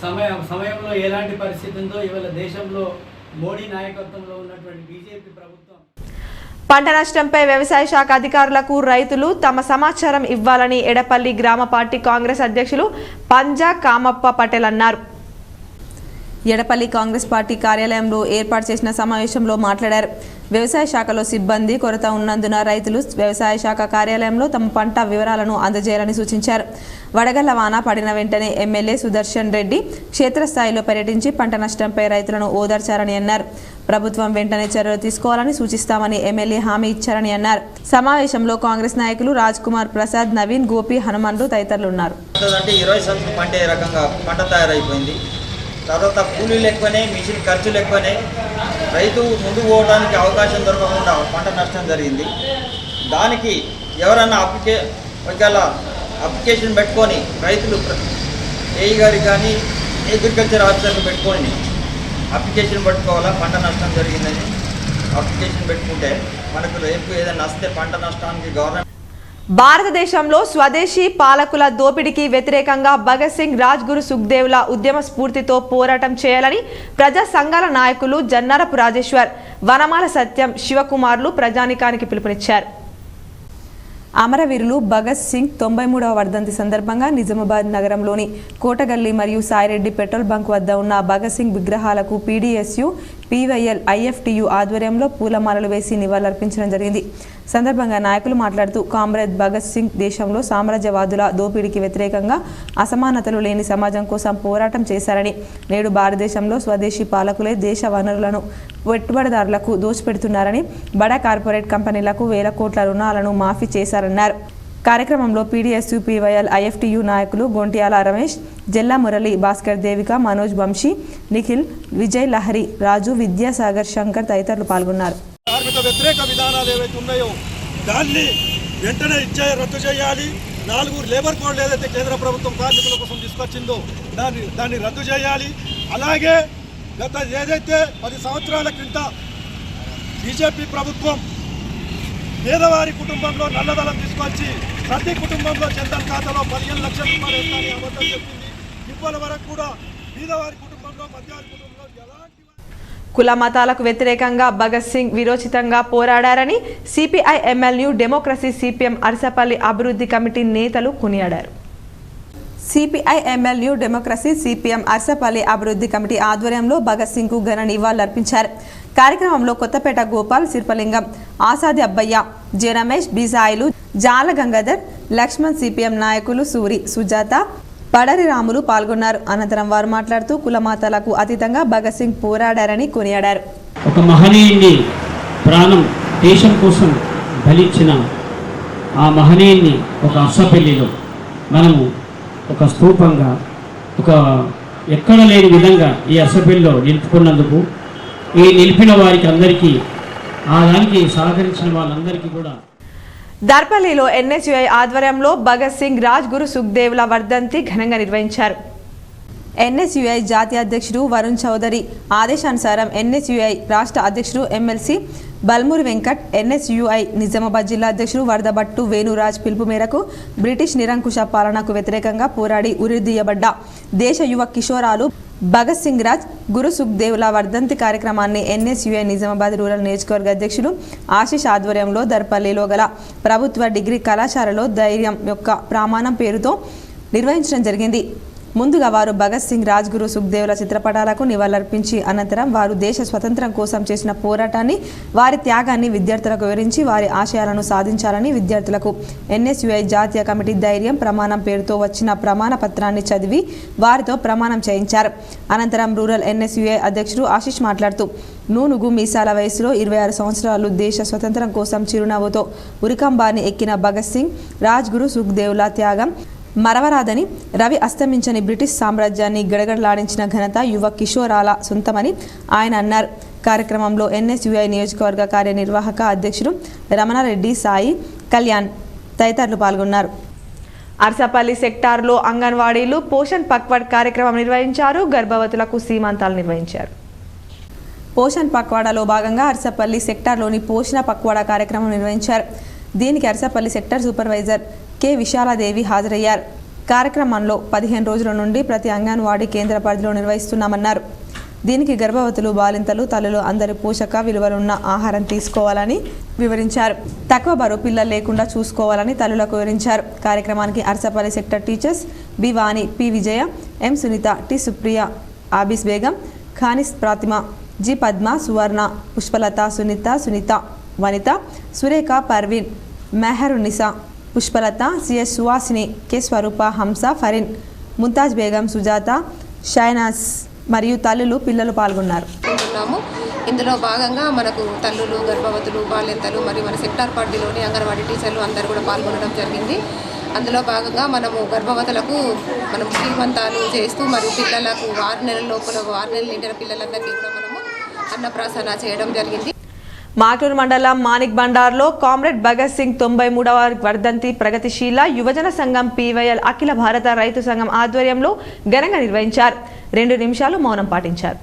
సమయంలో ఎలాంటి పరిస్థితి ఉందో ఇవాళ దేశంలో మోడీ నాయకత్వంలో ఉన్నటువంటి బీజేపీ ప్రభుత్వం. పంట నష్టంపై వ్యవసాయ శాఖ అధికారులకు రైతులు తమ సమాచారం ఇవ్వాలని ఎడపల్లి గ్రామ పార్టీ కాంగ్రెస్ అధ్యక్షులు పంజా కామప్ప పటేల్ అన్నారు. ఎడపల్లి కాంగ్రెస్ పార్టీ కార్యాలయంలో ఏర్పాటు చేసిన సమావేశంలో మాట్లాడారు. వ్యవసాయ శాఖలో సిబ్బంది కొరత ఉన్నందున రైతులు వ్యవసాయ శాఖ కార్యాలయంలో తమ పంట వివరాలను అందజేయాలని సూచించారు. వడగళ్ల వాన పడిన వెంటనే ఎమ్మెల్యే సుదర్శన్ రెడ్డి క్షేత్రస్థాయిలో పర్యటించి పంట నష్టంపై రైతులను ఓదార్చారని అన్నారు. ప్రభుత్వం వెంటనే చర్యలు తీసుకోవాలని సూచిస్తామని ఎమ్మెల్యే హామీ ఇచ్చారని అన్నారు. సమావేశంలో కాంగ్రెస్ నాయకులు రాజ్ కుమార్ ప్రసాద్, నవీన్, గోపి, హనుమంతు తదితరులు ఉన్నారు. తర్వాత కూలీలు ఎక్కువనే, మిషన్ ఖర్చులు ఎక్కువనే, రైతు ముందుకు పోవడానికి అవకాశం దొరకకుండా పంట నష్టం జరిగింది. దానికి ఎవరన్నా ఒకవేళ అప్లికేషన్ పెట్టుకొని రైతులు ఏఈ గారికి కానీ అగ్రికల్చర్ ఆఫీసర్లు పెట్టుకొని అప్లికేషన్ పెట్టుకోవాలా, పంట నష్టం జరిగిందని అప్లికేషన్ పెట్టుకుంటే మనకు రేపు ఏదైనా వస్తే పంట నష్టానికి గవర్నమెంట్. భారతదేశంలో స్వదేశీ పాలకుల దోపిడీకి వ్యతిరేకంగా భగత్ సింగ్, రాజ్గురు సుఖ్దేవ్ల ఉద్యమ స్ఫూర్తితో పోరాటం చేయాలని ప్రజా సంఘాల నాయకులు జన్నారపు రాజేశ్వర్, వనమాల సత్యం, శివకుమార్లు ప్రజానికానికి పిలుపునిచ్చారు. అమరవీరులు భగత్ సింగ్ 93వ వర్ధంతి సందర్భంగా నిజామాబాద్ నగరంలోని కోటగల్లి మరియు సాయిరెడ్డి పెట్రోల్ బంక్ వద్ద ఉన్న భగత్ సింగ్ విగ్రహాలకు PDSU, PYL, IFTU ఆధ్వర్యంలో పూలమాలలు వేసి నివాళులర్పించడం జరిగింది. సందర్భంగా నాయకులు మాట్లాడుతూ కామ్రేడ్ భగత్ సింగ్ దేశంలో సామ్రాజ్యవాదుల దోపిడీకి వ్యతిరేకంగా అసమానతలు లేని సమాజం కోసం పోరాటం చేశారని, నేడు భారతదేశంలో స్వదేశీ పాలకులే దేశ వనరులను పెట్టుబడిదారులకు దోచిపెడుతున్నారని, బడా కార్పొరేట్ కంపెనీలకు వేల కోట్ల రుణాలను మాఫీ చేశారన్నారు. కార్యక్రమంలో PDSU, PYL, IFTU నాయకులు గొంట్యాల రమేష్, జల్లా మురళి, భాస్కర్, దేవిక, మనోజ్, వంశీ, నిఖిల్, విజయ్, లహరి, రాజు, విద్యాసాగర్, శంకర్ తదితరులు పాల్గొన్నారు. కార్మిక వ్యతిరేక విధానాలు ఏవైతే ఉన్నాయో దాన్ని వెంటనే రద్దు చేయాలి. 4 లేబర్ కోడ్లు ఏదైతే కేంద్ర ప్రభుత్వం కార్మికుల కోసం తీసుకొచ్చిందో దాన్ని రద్దు చేయాలి. అలాగే గత ఏదైతే 10 సంవత్సరాల క్రింద బీజేపీ ప్రభుత్వం పేదవారి కుటుంబంలో నల్లధనం తీసుకొచ్చి ప్రతి కుటుంబంలో జన్ధన్ ఖాతాలో 15 లక్షల రూపాయలు వేస్తానని అబద్ధం చెప్పింది. ఇప్పటి వరకు కూడా పేదవారి కుటుంబంలో, మధ్యవారి కుటుంబంలో ఎలాంటి కుల మతాలకు వ్యతిరేకంగా భగత్ సింగ్ విరోచితంగా పోరాడారని CPI ML New Democracy CPM Arasapalli అభివృద్ధి కమిటీ నేతలు కొనియాడారు. CPI ML New Democracy CPM Arasapalli అభివృద్ధి కమిటీ ఆధ్వర్యంలో భగత్ సింగ్ కు ఘన నివాళులర్పించారు. కార్యక్రమంలో Kothapeta Gopal, Sirpalingam, Asadi Abbaiah, J Ramesh, B Sailu, Jala Gangadhar, Laxman, CPM నాయకులు సూరి, సుజాత, పడరి రాములు పాల్గొన్నారు. అనంతరం వారు మాట్లాడుతూ కులమాతలకు అతీతంగా భగత్ సింగ్ పోరాడారని కొనియాడారు. ఒక మహనీయుని ప్రాణం దేశం కోసం బలిచ్చిన ఆ మహనీయుని ఒక అర్సపల్లిలో మనము ఒక స్తూపంగా ఎక్కడ లేని విధంగా ఈ అర్సపల్లిలో నిలుపుకున్నందుకు ఈ నిలిపిన వారికి అందరికీ ఆ దానికి సహకరించిన వాళ్ళందరికీ కూడా. దర్పల్లిలో NSUI ఆధ్వర్యంలో భగత్ సింగ్, రాజ్గురు సుఖ్దేవ్ల వర్ధంతి ఘనంగా నిర్వహించారు. NSUI జాతీయ అధ్యక్షుడు వరుణ్ చౌదరి ఆదేశానుసారం NSUI రాష్ట్ర అధ్యక్షుడు MLC బల్మూరి వెంకట్, NSUI నిజామాబాద్ జిల్లా అధ్యక్షుడు వరదభట్టు వేణురాజ్ పిలుపు మేరకు బ్రిటిష్ నిరంకుశ పాలనకు వ్యతిరేకంగా పోరాడి ఉరిదీయబడ్డ దేశ యువ కిషోరాలు భగత్ సింగ్, రాజ్ గురు సుఖ్దేవ్ల వర్ధంతి కార్యక్రమాన్ని NSUI నిజామాబాద్ రూరల్ నియోజకవర్గ అధ్యక్షుడు ఆశీష్ ఆధ్వర్యంలో దర్పల్లిలో గల ప్రభుత్వ డిగ్రీ కళాశాలలో ధైర్యం యొక్క ప్రమాణం పేరుతో నిర్వహించడం జరిగింది. ముందుగా వారు భగత్ సింగ్, రాజ్గురు, సుఖ్దేవ్ల చిత్రపటాలకు నివాళులర్పించి అనంతరం వారు దేశ స్వతంత్రం కోసం చేసిన పోరాటాన్ని, వారి త్యాగాన్ని విద్యార్థులకు వివరించి వారి ఆశయాలను సాధించాలని విద్యార్థులకు NSUI జాతీయ కమిటీ ధైర్యం ప్రమాణం పేరుతో వచ్చిన ప్రమాణ పత్రాన్ని చదివి వారితో ప్రమాణం చేయించారు. అనంతరం రూరల్ NSUI అధ్యక్షుడు ఆశీష్ మాట్లాడుతూ నూనుగు మీసాల వయసులో 26 సంవత్సరాలు దేశ స్వతంత్రం కోసం చిరునవ్వుతో ఉరికంబాన్ని ఎక్కిన భగత్ సింగ్, రాజ్గురు, సుఖ్దేవ్ల త్యాగం మరవరాదని, రవి అస్తమించని బ్రిటిష్ సామ్రాజ్యాన్ని గడగడలాడించిన ఘనత యువ కిషోరాల సొంతమని ఆయన అన్నారు. కార్యక్రమంలో NSUI నియోజకవర్గ కార్యనిర్వాహక అధ్యక్షుడు రమణారెడ్డి, సాయి, కళ్యాణ్ తదితరులు పాల్గొన్నారు. అర్సపల్లి సెక్టార్లో అంగన్వాడీలు పోషణ్ పక్వాడ్ కార్యక్రమం నిర్వహించారు. గర్భవతులకు సీమంతాలు నిర్వహించారు. పోషణ్ పక్వాడాలో భాగంగా అర్సపల్లి సెక్టార్లోని పోషణ పక్వాడా కార్యక్రమం నిర్వహించారు. దీనికి అర్సపల్లి సెక్టార్ సూపర్వైజర్ కె విశాలాదేవి హాజరయ్యారు. కార్యక్రమంలో 15 రోజుల నుండి ప్రతి అంగన్వాడీ కేంద్ర పరిధిలో నిర్వహిస్తున్నామన్నారు. దీనికి గర్భవతులు, బాలింతలు, తల్లులు అందరి పోషక విలువలున్న ఆహారం తీసుకోవాలని వివరించారు. తక్కువ బరువు పిల్లలు లేకుండా చూసుకోవాలని తల్లులకు వివరించారు. కార్యక్రమానికి అర్సపల్లి సెక్టర్ టీచర్స్ బి వాణి, పి విజయ, ఎం సునీత, టి సుప్రియ, ఆబిస్ బేగం, ఖానిస్ ప్రాతిమ, జి పద్మ, సువర్ణ, పుష్పలత, సునీత, వనిత, సురేఖ, పర్వీన్, మెహరునిసా, పుష్పలత, సిఎస్ సువాసిని, కె స్వరూప, హంస, ఫరిన్, ముంతాజ్ బేగం, సుజాత, షైనాస్ మరియు తల్లులు, పిల్లలు పాల్గొన్నారు. ఇందులో భాగంగా మనకు తల్లులు, గర్భవతులు, బాలింతలు మరియు మన సెక్టార్ పార్టీలోని అంగన్వాడీ టీచర్లు అందరూ కూడా పాల్గొనడం జరిగింది. అందులో భాగంగా మనము గర్భవతులకు మనం శ్రీమంతాలు చేస్తూ మరియు పిల్లలకు 6 నెలల లోపల 6 నెలలు నిండిన పిల్లలందరికీ కూడా మనము అన్నప్రాసన చేయడం జరిగింది. మాటూరు మండలం మానిక్ బండార్లో కామ్రేడ్ భగత్ సింగ్ 93వ వర్ధంతి ప్రగతిశీల యువజన సంఘం PYL అఖిల భారత రైతు సంఘం ఆధ్వర్యంలో ఘనంగా నిర్వహించారు. 2 నిమిషాలు మౌనం పాటించారు.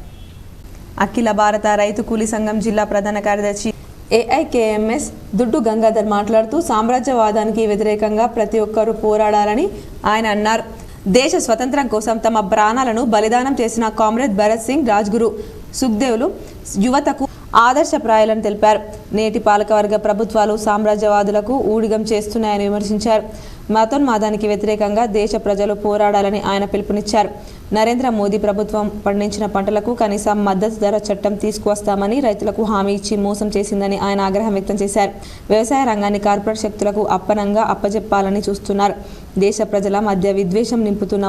అఖిల భారత రైతు కూలీ సంఘం జిల్లా ప్రధాన కార్యదర్శి AIKMS దుడ్డు గంగాధర్ మాట్లాడుతూ సామ్రాజ్యవాదానికి వ్యతిరేకంగా ప్రతి ఒక్కరూ పోరాడాలని ఆయన అన్నారు. దేశ స్వతంత్రం కోసం తమ ప్రాణాలను బలిదానం చేసిన కామ్రేడ్ భగత్ సింగ్, రాజ్గురు, సుఖ్దేవ్లు యువతకు ఆదర్శప్రాయాలని తెలిపారు. నేటి పాలకవర్గ ప్రభుత్వాలు సామ్రాజ్యవాదులకు ఊడిగం చేస్తున్నాయని విమర్శించారు. మతోన్మాదానికి వ్యతిరేకంగా దేశ ప్రజలు పోరాడాలని ఆయన పిలుపునిచ్చారు. నరేంద్ర మోదీ ప్రభుత్వం పండించిన పంటలకు కనీస మద్దతు ధర చట్టం తీసుకువస్తామని రైతులకు హామీ ఇచ్చి మోసం చేసిందని ఆయన ఆగ్రహం వ్యక్తం చేశారు. వ్యవసాయ రంగాన్ని కార్పొరేట్ శక్తులకు అప్పనంగా అప్పజెప్పాలని చూస్తున్నారు. దేశ ప్రజల మధ్య విద్వేషం నింపుతున్న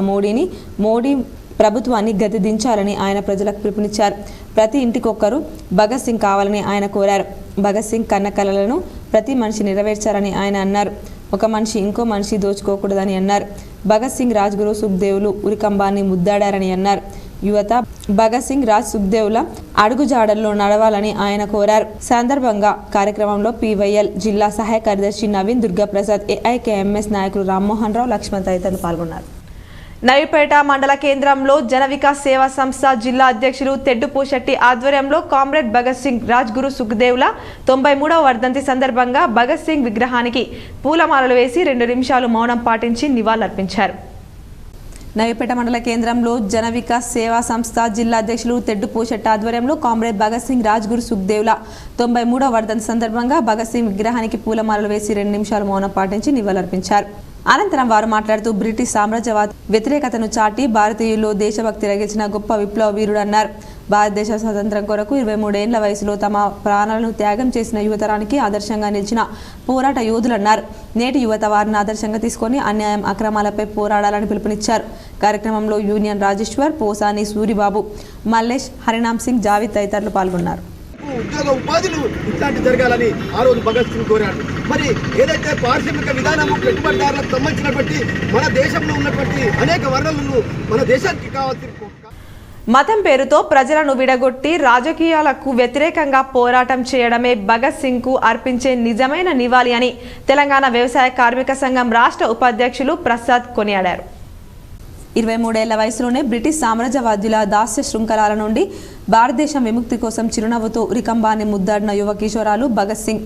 మోడీ ప్రభుత్వాన్ని గద్దె దించాలని ఆయన ప్రజలకు పిలుపునిచ్చారు. ప్రతి ఇంటికొక్కరు భగత్ సింగ్ కావాలని ఆయన కోరారు. భగత్ సింగ్ కన్న కలలను ప్రతి మనిషి నెరవేర్చాలని ఆయన అన్నారు. ఒక మనిషి ఇంకో మనిషి దోచుకోకూడదని అన్నారు. భగత్ సింగ్, రాజ్గురు, సుఖ్దేవ్లు ఉరికంబాన్ని ముద్దాడారని అన్నారు. యువత భగత్ సింగ్, సుఖ్దేవ్ల అడుగుజాడల్లో నడవాలని ఆయన కోరారు. సందర్భంగా కార్యక్రమంలో PYL జిల్లా సహాయ కార్యదర్శి నవీన్, దుర్గాప్రసాద్, AIKMS నాయకులు రామ్మోహన్ రావు, లక్ష్మణ్ తదితరులు పాల్గొన్నారు. నవీపేట మండల కేంద్రంలో జన వికాస్ సేవా సంస్థ జిల్లా అధ్యక్షులు తెడ్డుపోశెట్టి ఆధ్వర్యంలో కామ్రేడ్ భగత్ సింగ్, రాజ్గురు, సుఖ్దేవ్ల 93వ వర్ధంతి సందర్భంగా భగత్ సింగ్ విగ్రహానికి పూలమాలలు వేసి 2 నిమిషాలు మౌనం పాటించి నివాళులర్పించారు. నవీపేట మండల కేంద్రంలో జన వికాస్ సేవా సంస్థ జిల్లా అధ్యక్షులు తెడ్డుపోశెట్టి ఆధ్వర్యంలో కామ్రేడ్ భగత్ సింగ్, రాజ్గురు, సుఖ్దేవ్ల 93వ వర్ధంతి సందర్భంగా భగత్ సింగ్ విగ్రహానికి పూలమాలలు వేసి 2 నిమిషాలు మౌనం పాటించి నివాళులర్పించారు. అనంతరం వారు మాట్లాడుతూ బ్రిటిష్ సామ్రాజ్యవాద వ్యతిరేకతను చాటి భారతీయుల్లో దేశభక్తి రగిల్చిన గొప్ప విప్లవ వీరుడు అన్నారు. భారతదేశ స్వాతంత్ర్యం కొరకు 23 ఏళ్ల వయసులో తమ ప్రాణాలను త్యాగం చేసిన యువతరానికి ఆదర్శంగా నిలిచిన పోరాట యోధులన్నారు. నేటి యువత వారిని ఆదర్శంగా తీసుకొని అన్యాయం, అక్రమాలపై పోరాడాలని పిలుపునిచ్చారు. కార్యక్రమంలో యూనియన్ రాజేశ్వర్, పోసాని సూరిబాబు, మల్లేష్, హరినామ్ సింగ్, జావిద్ తదితరులు పాల్గొన్నారు. ఉద్యోగ ఉపాధులు ఇట్లాంటి జరగాలని ఆ రోజు భగత్ సింగ్ కోరాడు. మరి ఏదైతే పారిశ్రామిక విధానము పెట్టుబడిదారులకు సంబంధించినటువంటి మన దేశంలో ఉన్నటువంటి అనేక వనరులను మన దేశానికి కావాల్సిన మతం పేరుతో ప్రజలను విడగొట్టి రాజకీయాలకు వ్యతిరేకంగా పోరాటం చేయడమే భగత్ సింగ్ కు అర్పించే నిజమైన నివాళి అని తెలంగాణ వ్యవసాయ కార్మిక సంఘం రాష్ట్ర ఉపాధ్యక్షులు ప్రసాద్ కొనియాడారు. 23 ఏళ్ల వయసులోనే బ్రిటిష్ సామ్రాజ్యవాదుల దాస్య శృంఖలాల నుండి భారతదేశం విముక్తి కోసం చిరునవ్వుతో ఉరికంబాన్ని ముద్దాడిన యువ కిషోరాలు భగత్ సింగ్,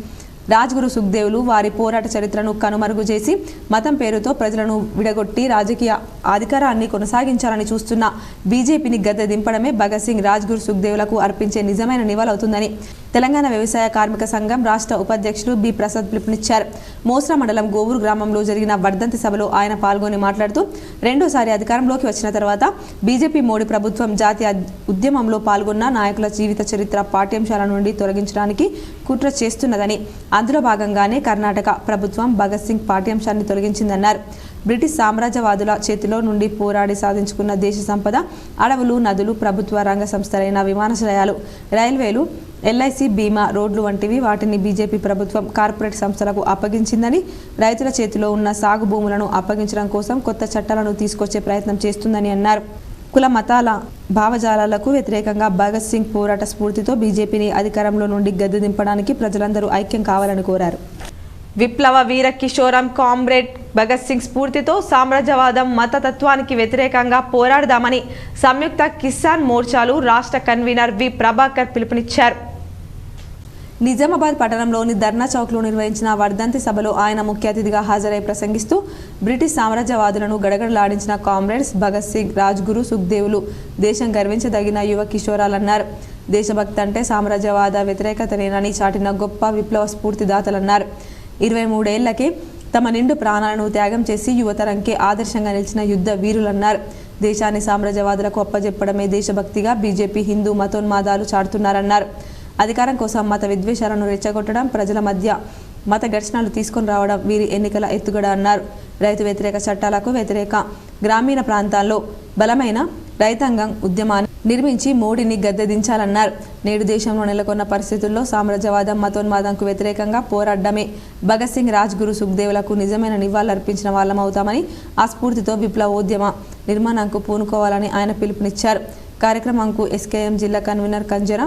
రాజ్గురు, సుఖ్దేవ్లు వారి పోరాట చరిత్రను కనుమరుగు చేసి మతం పేరుతో ప్రజలను విడగొట్టి రాజకీయ అధికారాన్ని కొనసాగించాలని చూస్తున్న బీజేపీని గద్దె దింపడమే భగత్ సింగ్, రాజ్గురు, సుఖ్దేవ్లకు అర్పించే నిజమైన నివాళవుతుందని తెలంగాణ వ్యవసాయ కార్మిక సంఘం రాష్ట్ర ఉపాధ్యక్షులు బి ప్రసాద్ పిలుపునిచ్చారు. మోస్రా మండలం గోవూరు గ్రామంలో జరిగిన వర్ధంతి సభలో ఆయన పాల్గొని మాట్లాడుతూ రెండోసారి అధికారంలోకి వచ్చిన తర్వాత బీజేపీ మోడీ ప్రభుత్వం జాతీయ ఉద్యమంలో పాల్గొన్న నాయకుల జీవిత చరిత్ర పాఠ్యాంశాల నుండి తొలగించడానికి కుట్ర చేస్తున్నదని, అందులో భాగంగానే కర్ణాటక ప్రభుత్వం భగత్ సింగ్ పాఠ్యాంశాన్ని తొలగించిందన్నారు. బ్రిటిష్ సామ్రాజ్యవాదుల చేతిలో నుండి పోరాడి సాధించుకున్న దేశ సంపద అడవులు, నదులు, ప్రభుత్వ రంగ సంస్థలైన విమానాశ్రయాలు, రైల్వేలు, ఎల్ఐసి, బీమా, రోడ్లు వంటివి వాటిని బీజేపీ ప్రభుత్వం కార్పొరేట్ సంస్థలకు అప్పగించిందని, రైతుల చేతిలో ఉన్న సాగు భూములను అప్పగించడం కోసం కొత్త చట్టాలను తీసుకొచ్చే ప్రయత్నం చేస్తుందని అన్నారు. కుల మతాల భావజాలాలకు వ్యతిరేకంగా భగత్ సింగ్ పోరాట స్ఫూర్తితో బీజేపీని అధికారంలో నుండి గద్దె దింపడానికి ప్రజలందరూ ఐక్యం కావాలని కోరారు. విప్లవ వీర కిషోరం కామ్రేడ్ భగత్ సింగ్ స్ఫూర్తితో సామ్రాజ్యవాదం, మతతత్వానికి వ్యతిరేకంగా పోరాడదామని సంయుక్త కిసాన్ మోర్చాలు రాష్ట్ర కన్వీనర్ వి ప్రభాకర్ పిలుపునిచ్చారు. నిజామాబాద్ పట్టణంలోని ధర్నా చౌక్లో నిర్వహించిన వర్ధంతి సభలో ఆయన ముఖ్య అతిథిగా హాజరై ప్రసంగిస్తూ బ్రిటిష్ సామ్రాజ్యవాదులను గడగడలాడించిన కామ్రేడ్స్ భగత్ సింగ్, రాజ్గురు, సుఖ్దేవులు దేశం గర్వించదగిన యువ కిషోరాలన్నారు. దేశభక్తి అంటే సామ్రాజ్యవాద వ్యతిరేకతనేనని చాటిన గొప్ప విప్లవ స్ఫూర్తిదాతలన్నారు. 23 ఏళ్లకే తమ నిండు ప్రాణాలను త్యాగం చేసి యువతరంకే ఆదర్శంగా నిలిచిన యుద్ధ వీరులన్నారు. దేశాన్ని సామ్రాజ్యవాదులకు అప్పజెప్పడమే దేశభక్తిగా బీజేపీ హిందూ మతోన్మాదాలు చాటుతున్నారన్నారు. అధికారం కోసం మత విద్వేషాలను రెచ్చగొట్టడం, ప్రజల మధ్య మత ఘర్షణలు తీసుకొని రావడం వీరి ఎన్నికల ఎత్తుగడ అన్నారు. రైతు వ్యతిరేక చట్టాలకు వ్యతిరేక గ్రామీణ ప్రాంతాల్లో బలమైన రైతాంగం ఉద్యమాన్ని నిర్మించి మోడీని గద్దెదించాలన్నారు. నేడు దేశంలో నెలకొన్న పరిస్థితుల్లో సామ్రాజ్యవాదం, మతోన్మాదంకు వ్యతిరేకంగా పోరాడమే భగత్ సింగ్, రాజ్గురు, సుఖ్దేవులకు నిజమైన నివాళులర్పించిన వాళ్ళమవుతామని, ఆ స్ఫూర్తితో విప్లవోద్యమ నిర్మాణంకు పూనుకోవాలని ఆయన పిలుపునిచ్చారు. కార్యక్రమంకు ఎస్కేఎం జిల్లా కన్వీనర్ కంజర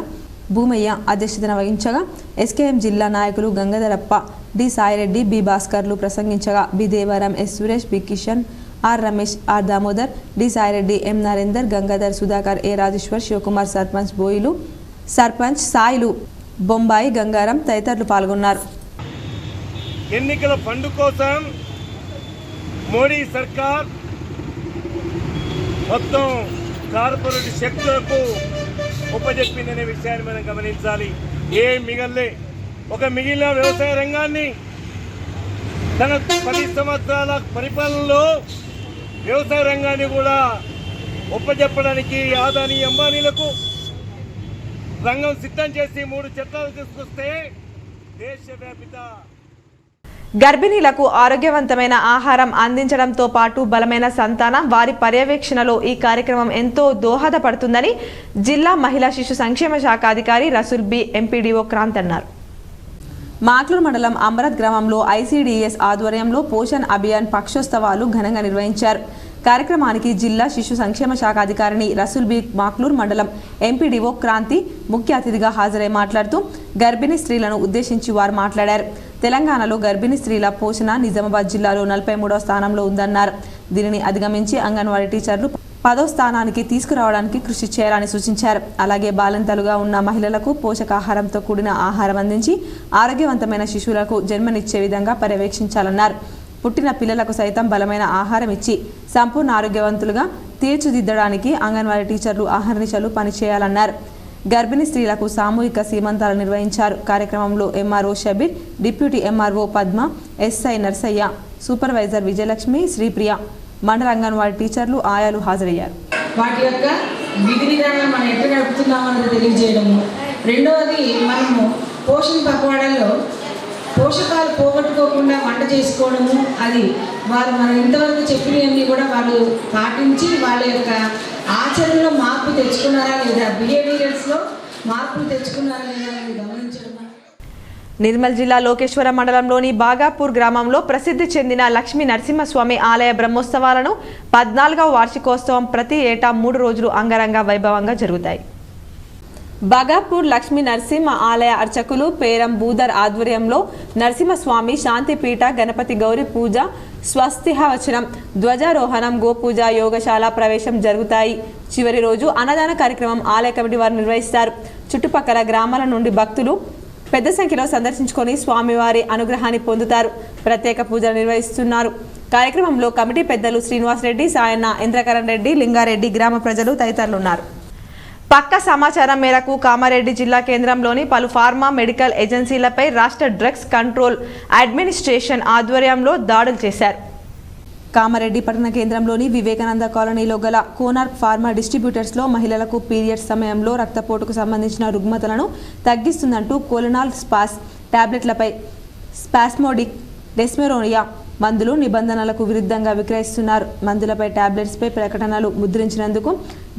భూమయ్య అధ్యక్షతన వహించగా ఎస్కేఎం జిల్లా నాయకులు గంగాధరప్ప, డి సాయిరెడ్డి, బి భాస్కర్లు ప్రసంగించగా B Devaram, S Suresh, B Kishan, R Ramesh, R Damodar, D Saireddy, M Narender, Gangadhar, Sudhakar, A Rajeshwar, Shivakumar, sarpanch Boyilu, sarpanch Sailu, Bombai, Gangaram తదితరులు పాల్గొన్నారు. ఎన్నికల ఫండ్ కోసం మోడీ సర్కార్ మొత్తం కార్పొరేట్ శక్తులకు ఉపజెప్పిందనే విషయాన్ని మనం గమనించాలి. ఏం మిగల్లే ఒక మిగిలిన వ్యవసాయ రంగాన్ని తన 10 సంవత్సరాల పరిపాలనలో వ్యవసాయ రంగాన్ని కూడా ఉపజెప్పడానికి ఆదాని అంబానీలకు రంగం సిద్ధం చేసి 3 చట్టాలు తీసుకొస్తే దేశవ్యాపిత గర్భిణీలకు ఆరోగ్యవంతమైన ఆహారం అందించడంతో పాటు బలమైన సంతానం వారి పర్యవేక్షణలో ఈ కార్యక్రమం ఎంతో దోహదపడుతుందని జిల్లా మహిళా శిశు సంక్షేమ శాఖ అధికారి రసూల్ బి ఎంపీడీఓ క్రాంత్ అన్నారు. మాక్లూరు మండలం అమరత్ గ్రామంలో ఐసీడీఎస్ ఆధ్వర్యంలో పోషణ్ అభియాన్ పక్షోత్సవాలు ఘనంగా నిర్వహించారు. కార్యక్రమానికి జిల్లా శిశు సంక్షేమ శాఖ అధికారిని రసూల్ బి మాక్లూరు మండలం ఎంపీడీఓ క్రాంతి ముఖ్య అతిథిగా హాజరై మాట్లాడుతూ గర్భిణీ స్త్రీలను ఉద్దేశించి వారు మాట్లాడారు. తెలంగాణలో గర్భిణీ స్త్రీల పోషణ నిజామాబాద్ జిల్లాలో 43వ స్థానంలో ఉందన్నారు. దీనిని అధిగమించి అంగన్వాడీ టీచర్లు 10వ స్థానానికి తీసుకురావడానికి కృషి చేయాలని సూచించారు. అలాగే బాలింతలుగా ఉన్న మహిళలకు పోషకాహారంతో కూడిన ఆహారం అందించి ఆరోగ్యవంతమైన శిశువులకు జన్మనిచ్చే విధంగా పర్యవేక్షించాలన్నారు. పుట్టిన పిల్లలకు సైతం బలమైన ఆహారం ఇచ్చి సంపూర్ణ ఆరోగ్యవంతులుగా తీర్చిదిద్దడానికి అంగన్వాడీ టీచర్లు అహర్నిశలు పనిచేయాలన్నారు. గర్భిణీ స్త్రీలకు సామూహిక సీమంతాలు నిర్వహించారు. కార్యక్రమంలో MRO Shabbir, deputy MRO Padma, SI Narsaiah, supervisor Vijayalakshmi, Sripriya, mandal anganwadi టీచర్లు, ఆయాలు హాజరయ్యారు. వాటి యొక్క విధి విధానాలు మనం ఎట్లా నడుపుతున్నామన్నది తెలియజేయడము. రెండవది మనము పోషణ పక్వాడల్లో పోషకాలు పోగొట్టుకోకుండా వంట చేసుకోవడము, అది వారు మనం ఇంతవరకు చెప్పినవన్నీ కూడా వాళ్ళు పాటించి వాళ్ళ యొక్క ఆచరణలో మార్పు తెచ్చుకున్నారా లేదా, బిహేవియర్స్లో మార్పులు తెచ్చుకున్నారా లేదా అని గమనించడం. నిర్మల్ జిల్లా లోకేశ్వర మండలంలోని బాగాపూర్ గ్రామంలో ప్రసిద్ధి చెందిన లక్ష్మీ నరసింహస్వామి ఆలయ బ్రహ్మోత్సవాలను 14వ వార్షికోత్సవం ప్రతి ఏటా 3 రోజులు అంగరంగ వైభవంగా జరుగుతాయి. బాగాపూర్ లక్ష్మీ నరసింహ ఆలయ అర్చకులు పేరం బూదర్ ఆధ్వర్యంలో నరసింహస్వామి శాంతిపీఠ, గణపతి గౌరి పూజ, స్వస్తిహవచనం, ధ్వజారోహణం, గోపూజ, యోగశాల ప్రవేశం జరుగుతాయి. చివరి రోజు అన్నదాన కార్యక్రమం ఆలయ కమిటీ వారు నిర్వహిస్తారు. చుట్టుపక్కల గ్రామాల నుండి భక్తులు పెద్ద సంఖ్యలో సందర్శించుకొని స్వామివారి అనుగ్రహాన్ని పొందుతారు. ప్రత్యేక పూజలు నిర్వహిస్తున్నారు. కార్యక్రమంలో కమిటీ పెద్దలు శ్రీనివాస్ రెడ్డి, సాయన్న, ఇంద్రకరణ్ రెడ్డి, లింగారెడ్డి, గ్రామ ప్రజలు తదితరులు ఉన్నారు. పక్క సమాచారం మేరకు కామారెడ్డి జిల్లా కేంద్రంలోని పలు ఫార్మా మెడికల్ ఏజెన్సీలపై రాష్ట్ర డ్రగ్స్ కంట్రోల్ అడ్మినిస్ట్రేషన్ ఆధ్వర్యంలో దాడులు చేశారు. కామారెడ్డి పట్టణ కేంద్రంలోని వివేకానంద కాలనీలో గల కోనార్క్ ఫార్మా డిస్ట్రిబ్యూటర్స్లో మహిళలకు పీరియడ్స్ సమయంలో రక్తపోటుకు సంబంధించిన రుగ్మతలను తగ్గిస్తుందంటూ కోలనాల్ స్పాస్ టాబ్లెట్లపై స్పాస్మోడిక్ డెస్మెరోనియా మందులు నిబంధనలకు విరుద్ధంగా విక్రయిస్తున్నారు. మందులపై టాబ్లెట్స్పై ప్రకటనలు ముద్రించినందుకు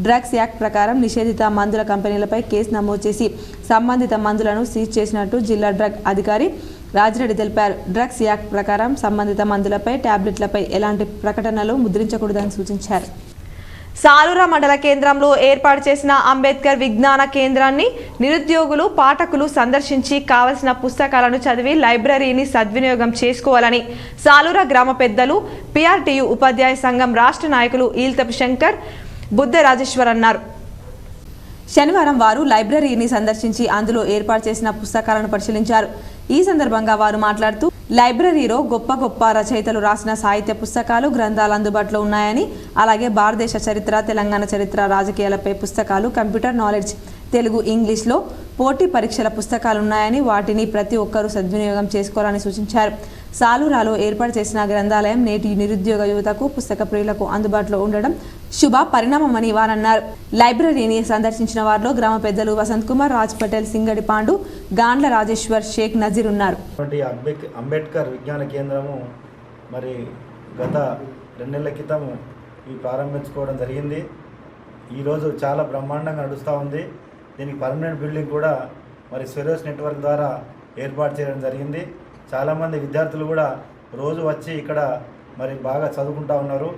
డ్రగ్స్ యాక్ట్ ప్రకారం నిషేధిత మందుల కంపెనీలపై కేసు నమోదు చేసి సంబంధిత మందులను సీజ్ చేసినట్టు జిల్లా డ్రగ్ అధికారి రాజిరెడ్డి తెలిపారు. డ్రగ్స్ యాక్ట్ ప్రకారం సంబంధిత మందులపై టాబ్లెట్లపై ఎలాంటి ప్రకటనలు ముద్రించకూడదని సూచించారు. సాలూరా మండల కేంద్రంలో ఏర్పాటు చేసిన అంబేద్కర్ విజ్ఞాన కేంద్రాన్ని నిరుద్యోగులు పాఠకులు సందర్శించి కావలసిన పుస్తకాలను చదివి లైబ్రరీని సద్వినియోగం చేసుకోవాలని సాలూరా గ్రామ పెద్దలు పిఆర్టీయు ఉపాధ్యాయ సంఘం రాష్ట్ర నాయకులు ఈల్తపు శంకర్ బుద్ధ రాజేశ్వర్ అన్నారు. శనివారం వారు లైబ్రరీని సందర్శించి అందులో ఏర్పాటు చేసిన పుస్తకాలను పరిశీలించారు. ఈ సందర్భంగా వారు మాట్లాడుతూ లైబ్రరీలో గొప్ప గొప్ప రచయితలు రాసిన సాహిత్య పుస్తకాలు గ్రంథాలు అందుబాటులో ఉన్నాయని, అలాగే భారతదేశ చరిత్ర, తెలంగాణ చరిత్ర, రాజకీయాలపై పుస్తకాలు, కంప్యూటర్ నాలెడ్జ్, తెలుగు, ఇంగ్లీష్లో పోటీ పరీక్షల పుస్తకాలు ఉన్నాయని, వాటిని ప్రతి ఒక్కరూ సద్వినియోగం చేసుకోవాలని సూచించారు. సాలూరాలో ఏర్పాటు చేసిన గ్రంథాలయం నేటి నిరుద్యోగ యువతకు, పుస్తక ప్రియులకు అందుబాటులో ఉండడం శుభ పరిణామమని వారన్నారు. లైబ్రరీని సందర్శించిన వారిలో గ్రామ పెద్దలు వసంత్ కుమార్, రాజ్ పటేల్, సింగడి పాండు, గాండ్ల రాజేశ్వర్, షేక్ నజీర్ ఉన్నారు. అంబేద్కర్ విజ్ఞాన కేంద్రము మరి గత 2 నెలల క్రితం ప్రారంభించుకోవడం జరిగింది. ఈరోజు చాలా బ్రహ్మాండంగా నడుస్తూ ఉంది. దీనికి పర్మనెంట్ బిల్డింగ్ కూడా మరి స్వెరోస్ నెట్వర్క్ ద్వారా ఏర్పాటు చేయడం జరిగింది. చాలామంది విద్యార్థులు కూడా రోజు వచ్చి ఇక్కడ మరి బాగా చదువుకుంటూ ఉన్నారు.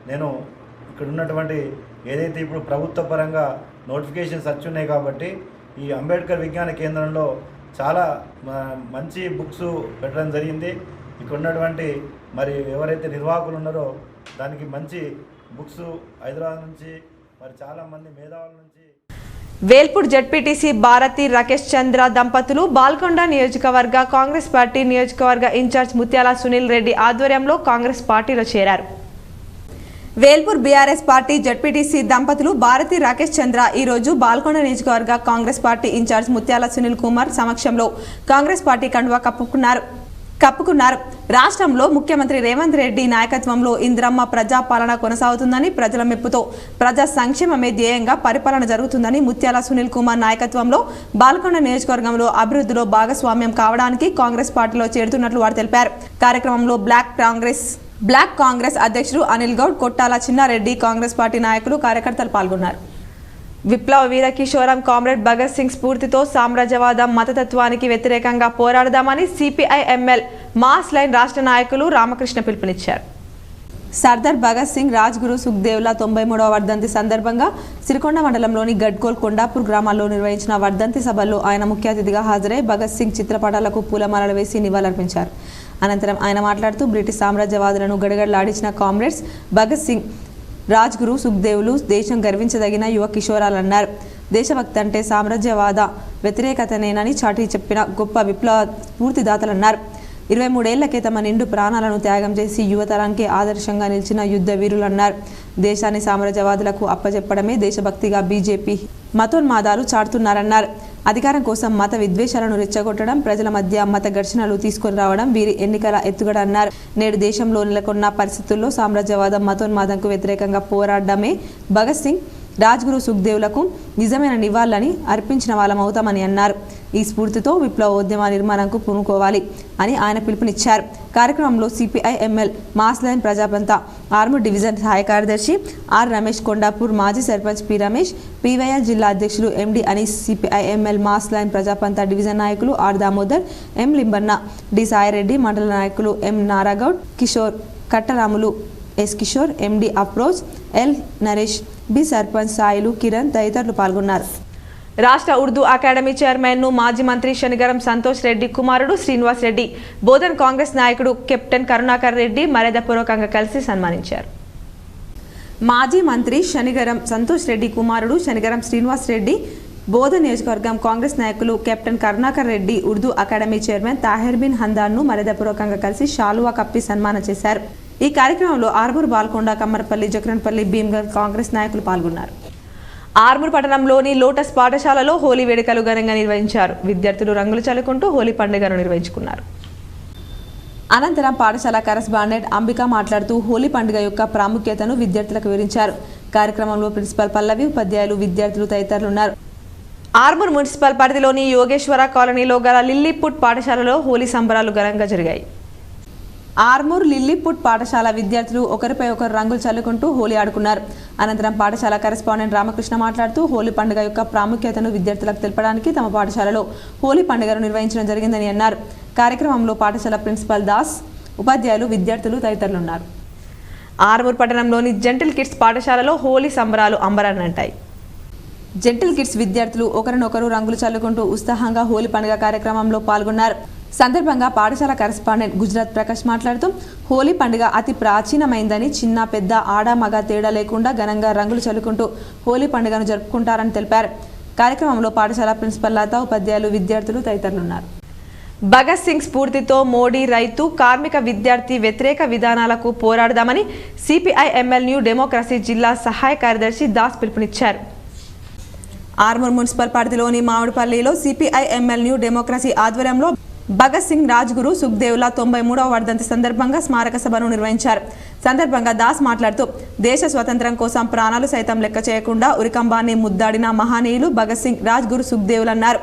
నేను ఇక్కడ ఉన్నటువంటి ఏదైతే ఇప్పుడు ప్రభుత్వ పరంగా నోటిఫికేషన్స్ వచ్చి ఉన్నాయి కాబట్టి ఈ అంబేద్కర్ విజ్ఞాన కేంద్రంలో చాలా మంచి బుక్స్ పెట్టడం జరిగింది. ఇక్కడ ఉన్నటువంటి మరి ఎవరైతే నిర్వాహకులు ఉన్నారో దానికి మంచి బుక్స్ హైదరాబాద్ నుంచి మరి చాలామంది మేధావుల నుంచి. వేల్పూర్ జడ్పీటీసీ భారతి రాకేష్ చంద్ర దంపతులు బాల్కొండ నియోజకవర్గ కాంగ్రెస్ పార్టీ నియోజకవర్గ ఇన్ఛార్జ్ ముత్యాల సునీల్ రెడ్డి ఆధ్వర్యంలో కాంగ్రెస్ పార్టీలో చేరారు. వేల్పూర్ బీఆర్ఎస్ పార్టీ జడ్పీటీసీ దంపతులు భారతి రాకేష్ చంద్ర ఈరోజు బాల్కొండ నియోజకవర్గ కాంగ్రెస్ పార్టీ ఇన్ఛార్జ్ ముత్యాల సునీల్ కుమార్ సమక్షంలో కాంగ్రెస్ పార్టీ కండువా కప్పుకున్నారు. రాష్ట్రంలో ముఖ్యమంత్రి రేవంత్ రెడ్డి నాయకత్వంలో ఇందిరమ్మ ప్రజాపాలన కొనసాగుతుందని, ప్రజల మెప్పుతో ప్రజా సంక్షేమమే ధ్యేయంగా పరిపాలన జరుగుతుందని, ముత్యాల సునీల్ కుమార్ నాయకత్వంలో బాల్కొండ నియోజకవర్గంలో అభివృద్ధిలో భాగస్వామ్యం కావడానికి కాంగ్రెస్ పార్టీలో చేరుతున్నట్లు వారు తెలిపారు. కార్యక్రమంలో బ్లాక్ కాంగ్రెస్ అధ్యక్షుడు అనిల్ గౌడ్, కొట్టాల చిన్నారెడ్డి, కాంగ్రెస్ పార్టీ నాయకులు, కార్యకర్తలు పాల్గొన్నారు. విప్లవ వీర కిషోరం కామ్రేడ్ భగత్ సింగ్ స్ఫూర్తితో సామ్రాజ్యవాదం మతతత్వానికి వ్యతిరేకంగా పోరాడదామని సిపిఐ ఎంఎల్ మాస్ లైన్ రాష్ట్ర నాయకులు రామకృష్ణ పిలుపునిచ్చారు. సర్దార్ భగత్ సింగ్, రాజ్గురు సుఖ్దేవ్ల 93వ వర్ధంతి సందర్భంగా సిరికొండ మండలంలోని గడ్కోల్, కొండాపూర్ గ్రామాల్లో నిర్వహించిన వర్ధంతి సభల్లో ఆయన ముఖ్య అతిథిగా హాజరై భగత్ సింగ్ చిత్రపటాలకు పూలమాలలు వేసి నివాళులర్పించారు. అనంతరం ఆయన మాట్లాడుతూ బ్రిటిష్ సామ్రాజ్యవాదులను గడగడలాడించిన కామ్రేడ్స్ భగత్ సింగ్, రాజ్గురు సుఖ్దేవులు దేశం గర్వించదగిన యువ కిషోరాలన్నారు. దేశభక్తి అంటే సామ్రాజ్యవాద వ్యతిరేకతనేనని చాటి చెప్పిన గొప్ప విప్లవ స్ఫూర్తిదాతలన్నారు. 23 ఏళ్లకే తమ నిండు ప్రాణాలను త్యాగం చేసి యువతరానికి ఆదర్శంగా నిలిచిన యుద్ధ వీరులన్నారు. దేశాన్ని సామ్రాజ్యవాదులకు అప్పచెప్పడమే దేశభక్తిగా బీజేపీ మతోన్మాదాలు చాటుతున్నారన్నారు. అధికారం కోసం మత విద్వేషాలను రెచ్చగొట్టడం, ప్రజల మధ్య మత ఘర్షణలు తీసుకొని రావడం వీరి ఎన్నికల ఎత్తుగడ అన్నారు. నేడు దేశంలో నెలకొన్న పరిస్థితుల్లో సామ్రాజ్యవాదం, మతోన్మాదంకు వ్యతిరేకంగా పోరాడమే భగత్ సింగ్, రాజ్గురు సుఖ్దేవులకు నిజమైన నివాళులని అర్పించిన వాళ్ళమవుతామని అన్నారు. ఈ స్ఫూర్తితో విప్లవోద్యమ నిర్మాణంకు పూనుకోవాలి అని ఆయన పిలుపునిచ్చారు. కార్యక్రమంలో CPI ML Mass Line ప్రజాపంత Armoor division సహాయ కార్యదర్శి ఆర్ రమేష్, కొండాపూర్ మాజీ సర్పంచ్ పి రమేష్, పివైఎల్ జిల్లా అధ్యక్షులు MD Anees, CPI ML Mass Line Prajapantha division నాయకులు R Damodar, M Limbanna, D Saireddy, మండల నాయకులు M Naragoud, Kishore, Kattaramulu, S Kishore, MD Afroz, L Naresh, B sarpanch Sailu, Kiran తదితరులు పాల్గొన్నారు. రాష్ట్ర ఉర్దూ అకాడమీ చైర్మన్ను మాజీ మంత్రి శనిగరం సంతోష్ రెడ్డి కుమారుడు శ్రీనివాస్ రెడ్డి, బోధన్ కాంగ్రెస్ నాయకుడు కెప్టెన్ కరుణాకర్ రెడ్డి మర్యాదపూర్వకంగా కలిసి సన్మానించారు. మాజీ మంత్రి శనిగరం సంతోష్ రెడ్డి కుమారుడు శనిగరం శ్రీనివాస్ రెడ్డి, బోధన్ నియోజకవర్గం కాంగ్రెస్ నాయకులు captain Karunakar Reddy, Urdu academy chairman Tahir Bin హందాన్ను మర్యాదపూర్వకంగా కలిసి షాలువా కప్పి సన్మానం చేశారు. ఈ కార్యక్రమంలో ఆర్మూర్, బాల్కొండ, కమ్మరపల్లి, జక్రన్పల్లి, భీమ్గల్ కాంగ్రెస్ నాయకులు పాల్గొన్నారు. ఆర్మూర్ పట్టణంలోని లోటస్ పాఠశాలలో హోలీ వేడుకలు ఘనంగా నిర్వహించారు. విద్యార్థులు రంగులు చల్లుకుంటూ హోలీ పండుగను నిర్వహించుకున్నారు. అనంతరం పాఠశాల కరెస్పాండెంట్ అంబిక మాట్లాడుతూ హోలీ పండుగ యొక్క ప్రాముఖ్యతను విద్యార్థులకు వివరించారు. కార్యక్రమంలో ప్రిన్సిపల్ పల్లవి, ఉపాధ్యాయులు, విద్యార్థులు తదితరులు ఉన్నారు. ఆర్మూర్ మున్సిపల్ పరిధిలోని యోగేశ్వర కాలనీలో గల లిల్లీపుట్ పాఠశాలలో హోలీ సంబరాలు ఘనంగా జరిగాయి. ఆర్మూర్ లిల్లీపుట్ పాఠశాల విద్యార్థులు ఒకరిపై ఒకరు రంగులు చల్లుకుంటూ హోలీ ఆడుకున్నారు. అనంతరం పాఠశాల కరెస్పాండెంట్ రామకృష్ణ మాట్లాడుతూ హోలీ పండుగ యొక్క ప్రాముఖ్యతను విద్యార్థులకు తెలపడానికి తమ పాఠశాలలో హోలీ పండుగను నిర్వహించడం జరిగిందని అన్నారు. కార్యక్రమంలో పాఠశాల ప్రిన్సిపల్ దాస్, ఉపాధ్యాయులు, విద్యార్థులు తదితరులు ఉన్నారు. ఆర్మూర్ పట్టణంలోని జెంటిల్ కిడ్స్ పాఠశాలలో హోలీ సంబరాలు అంబరాన్నంటాయి. జెంటిల్ కిడ్స్ విద్యార్థులు ఒకరినొకరు రంగులు చల్లుకుంటూ ఉత్సాహంగా హోలీ పండుగ కార్యక్రమంలో పాల్గొన్నారు. సందర్భంగా పాఠశాల కరెస్పాండెంట్ గుజరాత్ ప్రకాష్ మాట్లాడుతూ హోలీ పండుగ అతి ప్రాచీనమైందని, చిన్న పెద్ద ఆడ మగ తేడా లేకుండా ఘనంగా రంగులు చల్లుకుంటూ హోలీ పండుగను జరుపుకుంటారని తెలిపారు. కార్యక్రమంలో పాఠశాల ప్రిన్సిపల్ లత, ఉపాధ్యాయులు, విద్యార్థులు తదితరులు ఉన్నారు. భగత్ సింగ్ స్ఫూర్తితో మోడీ రైతు, కార్మిక, విద్యార్థి వ్యతిరేక విధానాలకు పోరాడదామని సిపిఐ ఎంఎల్ న్యూ డెమోక్రసీ జిల్లా సహాయ కార్యదర్శి దాస్ పిలుపునిచ్చారు. ఆర్మూర్ మున్సిపల్ పరిధిలోని మామిడిపల్లిలో సిపిఐ ఎంఎల్ న్యూ డెమోక్రసీ ఆధ్వర్యంలో భగత్ సింగ్, రాజ్గురు సుఖ్దేవ్ల 93వ వర్ధంతి సందర్భంగా స్మారక సభను నిర్వహించారు. సందర్భంగా దాస్ మాట్లాడుతూ దేశ స్వతంత్రం కోసం ప్రాణాలు సైతం లెక్క చేయకుండా ఉరికంబాన్ని ముద్దాడిన మహనీయులు భగత్ సింగ్, రాజ్గురు సుఖ్దేవ్లు అన్నారు.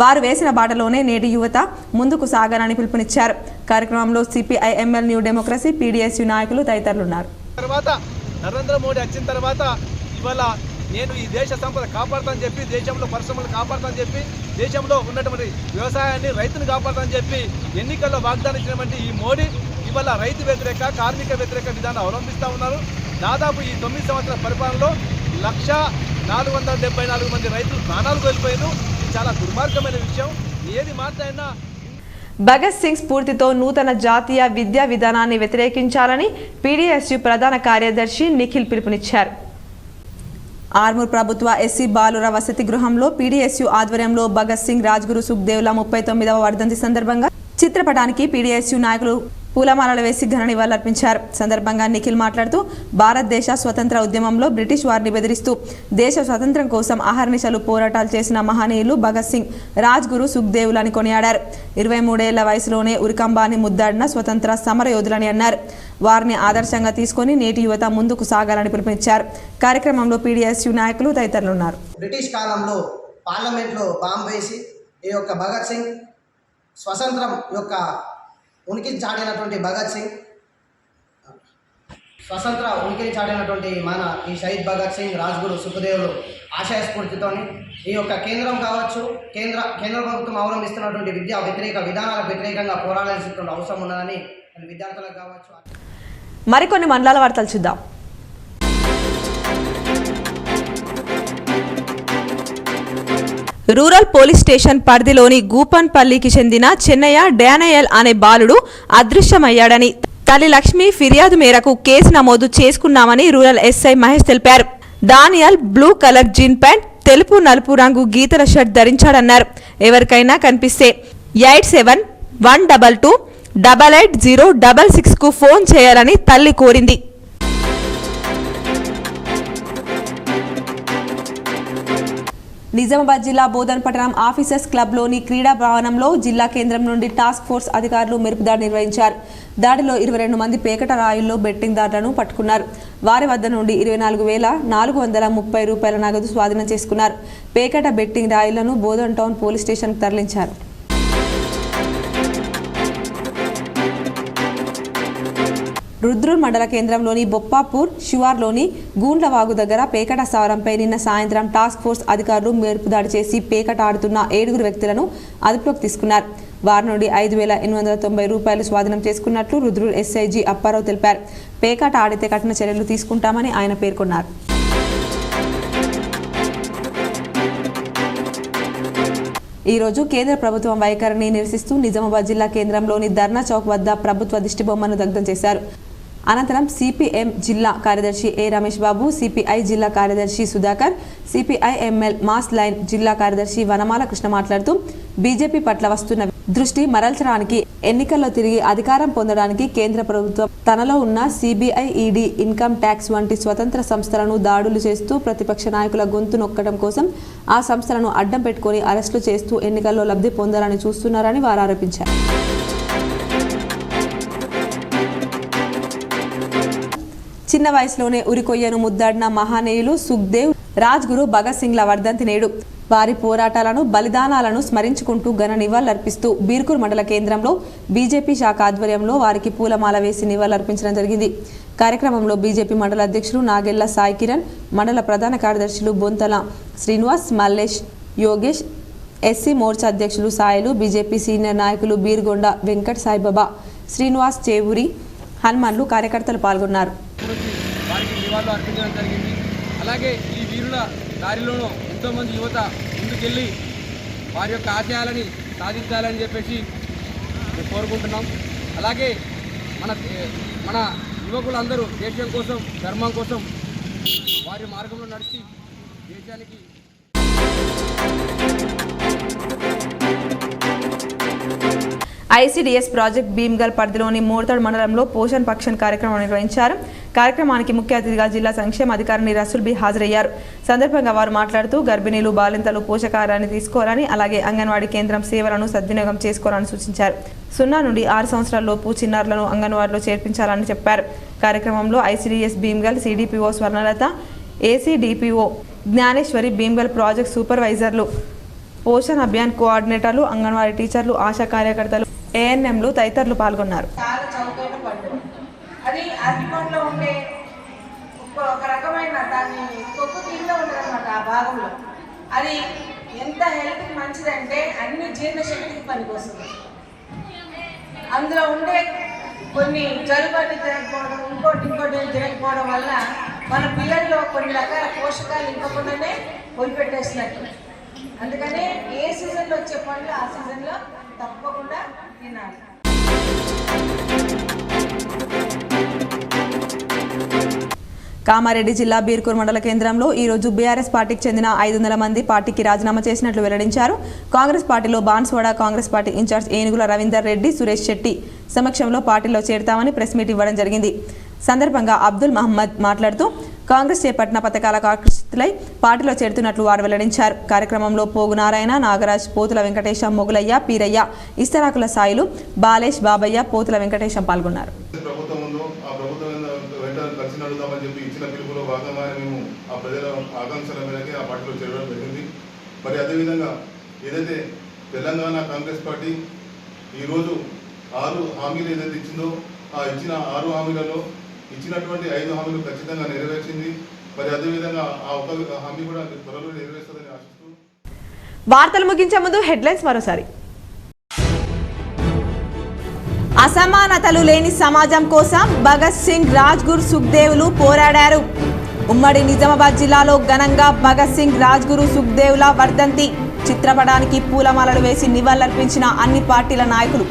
వారు వేసిన బాటలోనే నేటి యువత ముందుకు సాగాలని పిలుపునిచ్చారు. కార్యక్రమంలో CPI ML new democracy, PDSU నాయకులు తదితరులు ఉన్నారు. నరేంద్ర మోడీ వచ్చిన తర్వాత ఇవాళ నేను ఈ దేశ సంపద కాపాడుతానని చెప్పి, దేశంలో పరిశ్రమలు కాపాడుతానని చెప్పి, దేశంలో ఉన్నటువంటి వ్యవసాయాన్ని, రైతును కాపాడుతానని చెప్పి ఎన్నికల్లో వాగ్దానం ఇచ్చినటువంటి ఈ మోడీ ఇవాళ రైతు వ్యతిరేక, కార్మిక వ్యతిరేక విధానం అవలంబిస్తూ ఉన్నారు. దాదాపు ఈ 9 సంవత్సరాల పరిపాలనలో 1,474 మంది రైతులు ప్రాణాలు కోల్పోయారు. ఇది చాలా దుర్మార్గమైన విషయం. ఏది మాట్లాడినా భగత్ సింగ్ స్ఫూర్తితో నూతన జాతీయ విద్యా విధానాన్ని వ్యతిరేకించాలని పీడీఎస్యూ ప్రధాన కార్యదర్శి నిఖిల్ పిలుపునిచ్చారు. ఆర్మూర్ ప్రభుత్వ ఎస్సీ బాలుర వసతి గృహంలో పీడీఎస్యూ ఆధ్వర్యంలో భగత్ సింగ్, రాజ్గురు సుఖ్దేవ్ల 39వ వర్ధంతి సందర్భంగా చిత్రపటానికి పీడీఎస్యూ నాయకులు పూలమాలలు వేసి ఘన నివాళులర్పించారు. సందర్భంగా నిఖిల్ మాట్లాడుతూ భారతదేశ స్వతంత్ర ఉద్యమంలో బ్రిటిష్ వారిని బెదిరిస్తూ దేశ స్వతంత్రం కోసం అహర్నిశలు పోరాటాలు చేసిన మహనీయులు భగత్ సింగ్, రాజ్గురు సుఖ్దేవ్లని కొనియాడారు. 23 ఏళ్ల వయసులోనే ఉరికంబాన్ని ముద్దాడిన స్వతంత్ర సమరయోధులని అన్నారు. వారిని ఆదర్శంగా తీసుకొని నేటి యువత ముందుకు సాగాలని పిలుపునిచ్చారు. కార్యక్రమంలో పీడీఎస్యూ నాయకులు తదితరులు ఉన్నారు. బ్రిటిష్ కాలంలో పార్లమెంట్లో బాంబు వేసి ఈ యొక్క భగత్ సింగ్ స్వతంత్రం యొక్క ఉనికి చాటినటువంటి భగత్ సింగ్, స్వతంత్ర ఉనికిని చాటినటువంటి మన ఈ షహీద్ భగత్ సింగ్, రాజ్గురు సుఖ్దేవ్లు ఆశయ స్ఫూర్తితోని ఈ యొక్క కేంద్రం కావచ్చు, కేంద్ర ప్రభుత్వం అవలంబిస్తున్నటువంటి విద్యా వ్యతిరేక విధానాలకు వ్యతిరేకంగా పోరాడాల్సినటువంటి అవసరం ఉన్నదని విద్యార్థులకు కావచ్చు. మరికొన్ని మండలాల వార్తలు చూద్దాం. రూరల్ పోలీస్ స్టేషన్ పరిధిలోని గూపన్పల్లికి చెందిన చెన్నయ్య డానియల్ అనే బాలుడు అదృశ్యమయ్యాడని తల్లి లక్ష్మి ఫిర్యాదు మేరకు కేసు నమోదు చేసుకున్నామని రూరల్ ఎస్ఐ మహేష్ తెలిపారు. Daniel blue colour jean pant, తెలుపు నలుపు రంగు గీతల షర్ట్ ధరించాడన్నారు. ఎవరికైనా కనిపిస్తే 8712228806కు ఫోన్ చేయాలని తల్లి కోరింది. నిజామాబాద్ జిల్లా బోధన్ పట్టణం ఆఫీసర్స్ క్లబ్లోని క్రీడా భవనంలో జిల్లా కేంద్రం నుండి టాస్క్ ఫోర్స్ అధికారులు మెరుపుదాడి నిర్వహించారు. దాడిలో 22 మంది పేకట రాయుల్లో బెట్టింగ్ దారులను పట్టుకున్నారు. వారి వద్ద నుండి 24,430 రూపాయల నగదు స్వాధీనం చేసుకున్నారు. పేకట బెట్టింగ్ రాయులను బోధన్ టౌన్ పోలీస్ స్టేషన్కు తరలించారు. రుద్రూర్ మండల కేంద్రంలోని బొప్పాపూర్ శివార్లోని గూండ్లవాగు దగ్గర పేకట స్థావరంపై నిన్న సాయంత్రం టాస్క్ ఫోర్స్ అధికారులు మెరుపుదాడి చేసి పేకట ఆడుతున్న 7 వ్యక్తులను అదుపులోకి తీసుకున్నారు. వారి నుండి 5,890 రూపాయలు స్వాధీనం చేసుకున్నట్లు రుద్రూర్ ఎస్ఐజీ అప్పారావు తెలిపారు. పేకట ఆడితే కఠిన చర్యలు తీసుకుంటామని ఆయన పేర్కొన్నారు. ఈరోజు కేంద్ర ప్రభుత్వం వైఖరిని నిరసిస్తూ నిజామాబాద్ జిల్లా కేంద్రంలోని ధర్నా చౌక్ వద్ద ప్రభుత్వ దిష్టిబొమ్మను దగ్ధం చేశారు. అనంతరం సిపిఎం జిల్లా కార్యదర్శి ఏ రమేష్ బాబు, సిపిఐ జిల్లా కార్యదర్శి Sudhakar, CPI ML Mass line జిల్లా కార్యదర్శి వనమాల కృష్ణ మాట్లాడుతూ బీజేపీ పట్ల వస్తున్న దృష్టి మరల్చడానికి ఎన్నికల్లో తిరిగి అధికారం పొందడానికి కేంద్ర ప్రభుత్వం తనలో ఉన్న సిబిఐ, ఈడీ, ఇన్కమ్ ట్యాక్స్ వంటి స్వతంత్ర సంస్థలను దాడులు చేస్తూ ప్రతిపక్ష నాయకుల గొంతు నొక్కడం కోసం ఆ సంస్థలను అడ్డం పెట్టుకుని అరెస్టులు చేస్తూ ఎన్నికల్లో లబ్ధి పొందాలని చూస్తున్నారని వారు ఆరోపించారు. చిన్న వయసులోనే ఉరికొయ్యను ముద్దాడిన మహానీయులు సుఖ్దేవ్, రాజ్గురు, భగత్ సింగ్ల వర్ధంతి నేడు. వారి పోరాటాలను, బలిదానాలను స్మరించుకుంటూ ఘన నివాళులర్పిస్తూ బీర్కూర్ మండల కేంద్రంలో బీజేపీ శాఖ ఆధ్వర్యంలో వారికి పూలమాల వేసి నివాళులర్పించడం జరిగింది. కార్యక్రమంలో బీజేపీ మండల అధ్యక్షులు నాగెళ్ల సాయి కిరణ్, మండల ప్రధాన కార్యదర్శులు బొంతల శ్రీనివాస్, మల్లేష్, యోగేష్, ఎస్సీ మోర్చా అధ్యక్షులు సాయిలు, బీజేపీ సీనియర్ నాయకులు బీర్గొండ వెంకట్ సాయిబాబా, శ్రీనివాస్, చేవూరి, హనుమాన్లు కార్యకర్తలు పాల్గొన్నారు. వారికి నివాళులు అర్పించడం జరిగింది. అలాగే ఈ వీరుల దారిలోనూ ఎంతోమంది యువత ముందుకెళ్ళి వారి యొక్క ఆశయాలని సాధించాలని చెప్పేసి కోరుకుంటున్నాం. అలాగే మన యువకులందరూ దేశం కోసం, ధర్మం కోసం వారి మార్గంలో నడిచి దేశానికి ఐసీడీఎస్ ప్రాజెక్ట్ భీమ్గల్ పరిధిలోని మోర్తాడ్ మండలంలో పోషణ్ పక్షన్ కార్యక్రమం నిర్వహించారు. కార్యక్రమానికి ముఖ్య అతిథిగా జిల్లా సంక్షేమ అధికారిని రసూల్ బి హాజరయ్యారు. సందర్భంగా వారు మాట్లాడుతూ గర్భిణీలు, బాలింతలు పోషకాహారాన్ని తీసుకోవాలని, అలాగే అంగన్వాడీ కేంద్రం సేవలను సద్వినియోగం చేసుకోవాలని సూచించారు. 0 నుండి 6 సంవత్సరాలలోపు చిన్నారులను అంగన్వాడీలో చేర్పించాలని చెప్పారు. కార్యక్రమంలో ICDS Bheemgal CDPO Swarnalatha, ACDPO Gnaneshwari, Bheemgal project సూపర్వైజర్లు, పోషణ్ అభియాన్ కోఆర్డినేటర్లు, అంగన్వాడీ టీచర్లు, ఆశా కార్యకర్తలు, ఏఎన్ఎంలు తదితరులు పాల్గొన్నారు. చాలా చౌకైన పండు. అది అరటిపండులో ఉండే ఒక రకమైన దాన్ని కొక్కు కింద ఉండదన్నమాట. ఆ భాగంలో అది ఎంత హెల్త్కి మంచిదంటే అన్ని జీర్ణశక్తికి పనికొస్తుంది. అందులో ఉండే కొన్ని జలుబుని తినకపోవడం, ఇంకోటి తినకపోవడం వల్ల మన పిల్లల్లో కొన్ని రకాల పోషకాలు ఇవ్వకుండానే వదిలిపెట్టేసినట్టు. అందుకనే ఏ సీజన్లో వచ్చే పండ్లు ఆ సీజన్లో తప్పకుండా తినాలి. కామారెడ్డి జిల్లా బీర్కూర్ మండల కేంద్రంలో ఈరోజు బీఆర్ఎస్ పార్టీకి చెందిన 500 మంది పార్టీకి రాజీనామా చేసినట్లు వెల్లడించారు. కాంగ్రెస్ పార్టీలో బాన్స్వాడ కాంగ్రెస్ పార్టీ ఇన్ఛార్జ్ ఏనుగుల రవీందర్ రెడ్డి, సురేష్ శెట్టి సమక్షంలో పార్టీలో చేరతామని ప్రెస్ మీట్ ఇవ్వడం జరిగింది. సందర్భంగా అబ్దుల్ మహమ్మద్ మాట్లాడుతూ కాంగ్రెస్ చేపట్టిన పథకాలకు ఆకర్షితులై పార్టీలో చేరుతున్నట్లు వారు వెల్లడించారు. కార్యక్రమంలో పోగు నారాయణ, నాగరాజ్, పోతుల వెంకటేశం, మొగులయ్య, పీరయ్య, ఇస్తరాకుల సాయిలు, బాలేష్, బాబయ్య, పోతుల వెంకటేశం పాల్గొన్నారు. ఇచ్చిన పిలుపులో భాగంగా మేము ఆ ప్రజల ఆకాంక్షల మేరకే ఆ పార్టీలో చేరడం జరిగింది. మరి అదేవిధంగా ఏదైతే తెలంగాణ కాంగ్రెస్ పార్టీ ఈరోజు 6 హామీలు ఏదైతే ఇచ్చిందో ఆ ఇచ్చిన 6 హామీలలో ఇచ్చినటువంటి 5 హామీలు ఖచ్చితంగా నెరవేర్చింది. మరి అదేవిధంగా ఆ ఒక హామీ కూడా త్వరలో నెరవేరుస్తుందని ఆశిస్తూ వార్తలు ముగించే ముందు హెడ్లైన్స్ మరోసారి. అసమానతలు లేని సమాజం కోసం భగత్ సింగ్, రాజ్గురు, సుఖ్దేవ్లు పోరాడారు. ఉమ్మడి నిజామాబాద్ జిల్లాలో ఘనంగా భగత్ సింగ్, రాజ్గురు, సుఖ్దేవ్ల వర్ధంతి. చిత్రపటానికి పూలమాలలు వేసి నివాళులర్పించిన అన్ని పార్టీల నాయకులు.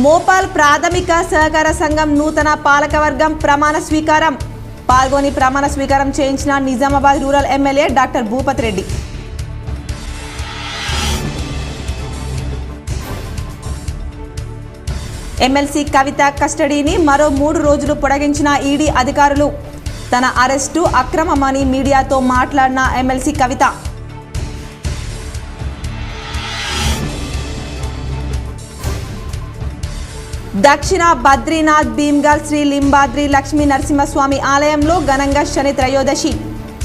మోపాల్ ప్రాథమిక సహకార సంఘం నూతన పాలకవర్గం ప్రమాణ స్వీకారం. పాల్గొని ప్రమాణ స్వీకారం చేయించిన Nizamabad rural MLA doctor Bhupath Reddy. MLC Kavitha కస్టడీని మరో 3 రోజులు పొడిగించిన ఈడీ అధికారులు. తన అరెస్టు అక్రమమని మీడియాతో మాట్లాడిన ఎమ్మెల్సీ కవిత. దక్షిణ బద్రీనాథ్ భీమ్గల్ శ్రీ లింబాద్రి లక్ష్మీ నరసింహస్వామి ఆలయంలో ఘనంగా శని త్రయోదశి.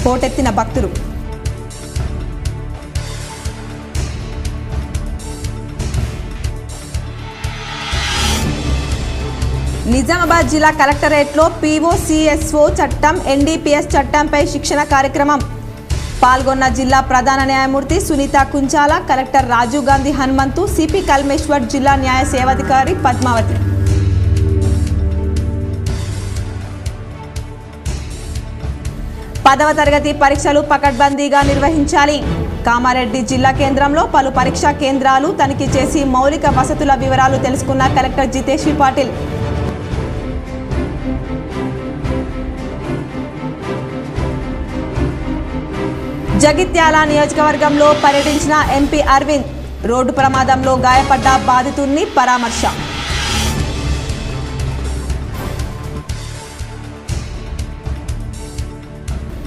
పోటెత్తిన భక్తులు. నిజామాబాద్ జిల్లా కలెక్టరేట్లో పీఓసీఎస్ఓ చట్టం, ఎన్డీపీఎస్ చట్టంపై శిక్షణ కార్యక్రమం. పాల్గొన్న జిల్లా ప్రధాన న్యాయమూర్తి సునీత కుంచాల, కలెక్టర్ రాజీవ్ గాంధీ హనుమంతు, సిపి కల్మేశ్వర్, జిల్లా న్యాయ సేవాధికారి పద్మావతి. పదవ తరగతి పరీక్షలు పకడ్బందీగా నిర్వహించాలి. కామారెడ్డి జిల్లా కేంద్రంలో పలు పరీక్షా కేంద్రాలు తనిఖీ చేసి మౌలిక వసతుల వివరాలు తెలుసుకున్న కలెక్టర్ జితేశ్వరి పాటిల్. జగిత్యాల నియోజకవర్గంలో పర్యటించిన ఎంపీ అరవింద్ రోడ్డు ప్రమాదంలో గాయపడ్డ బాధితుల్ని పరామర్శ.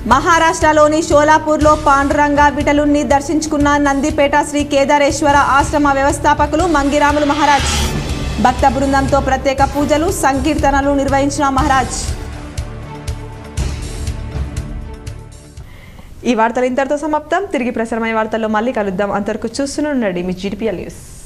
మహారాష్ట్రలోని షోలాపూర్లో పాండురంగ విఠలుణ్ణి దర్శించుకున్న నందిపేట శ్రీ కేదారేశ్వర ఆశ్రమ వ్యవస్థాపకులు మంగిరాములు మహారాజ్. భక్త బృందంతో ప్రత్యేక పూజలు సంకీర్తనలు నిర్వహించిన మహారాజ్. ఈ వార్తలు ఇంతటితో సమాప్తం. తిరిగి ప్రసారమైన వార్తల్లో మళ్ళీ కలుద్దాం. అంతవరకు చూస్తూనే ఉండండి మీ GTPL న్యూస్.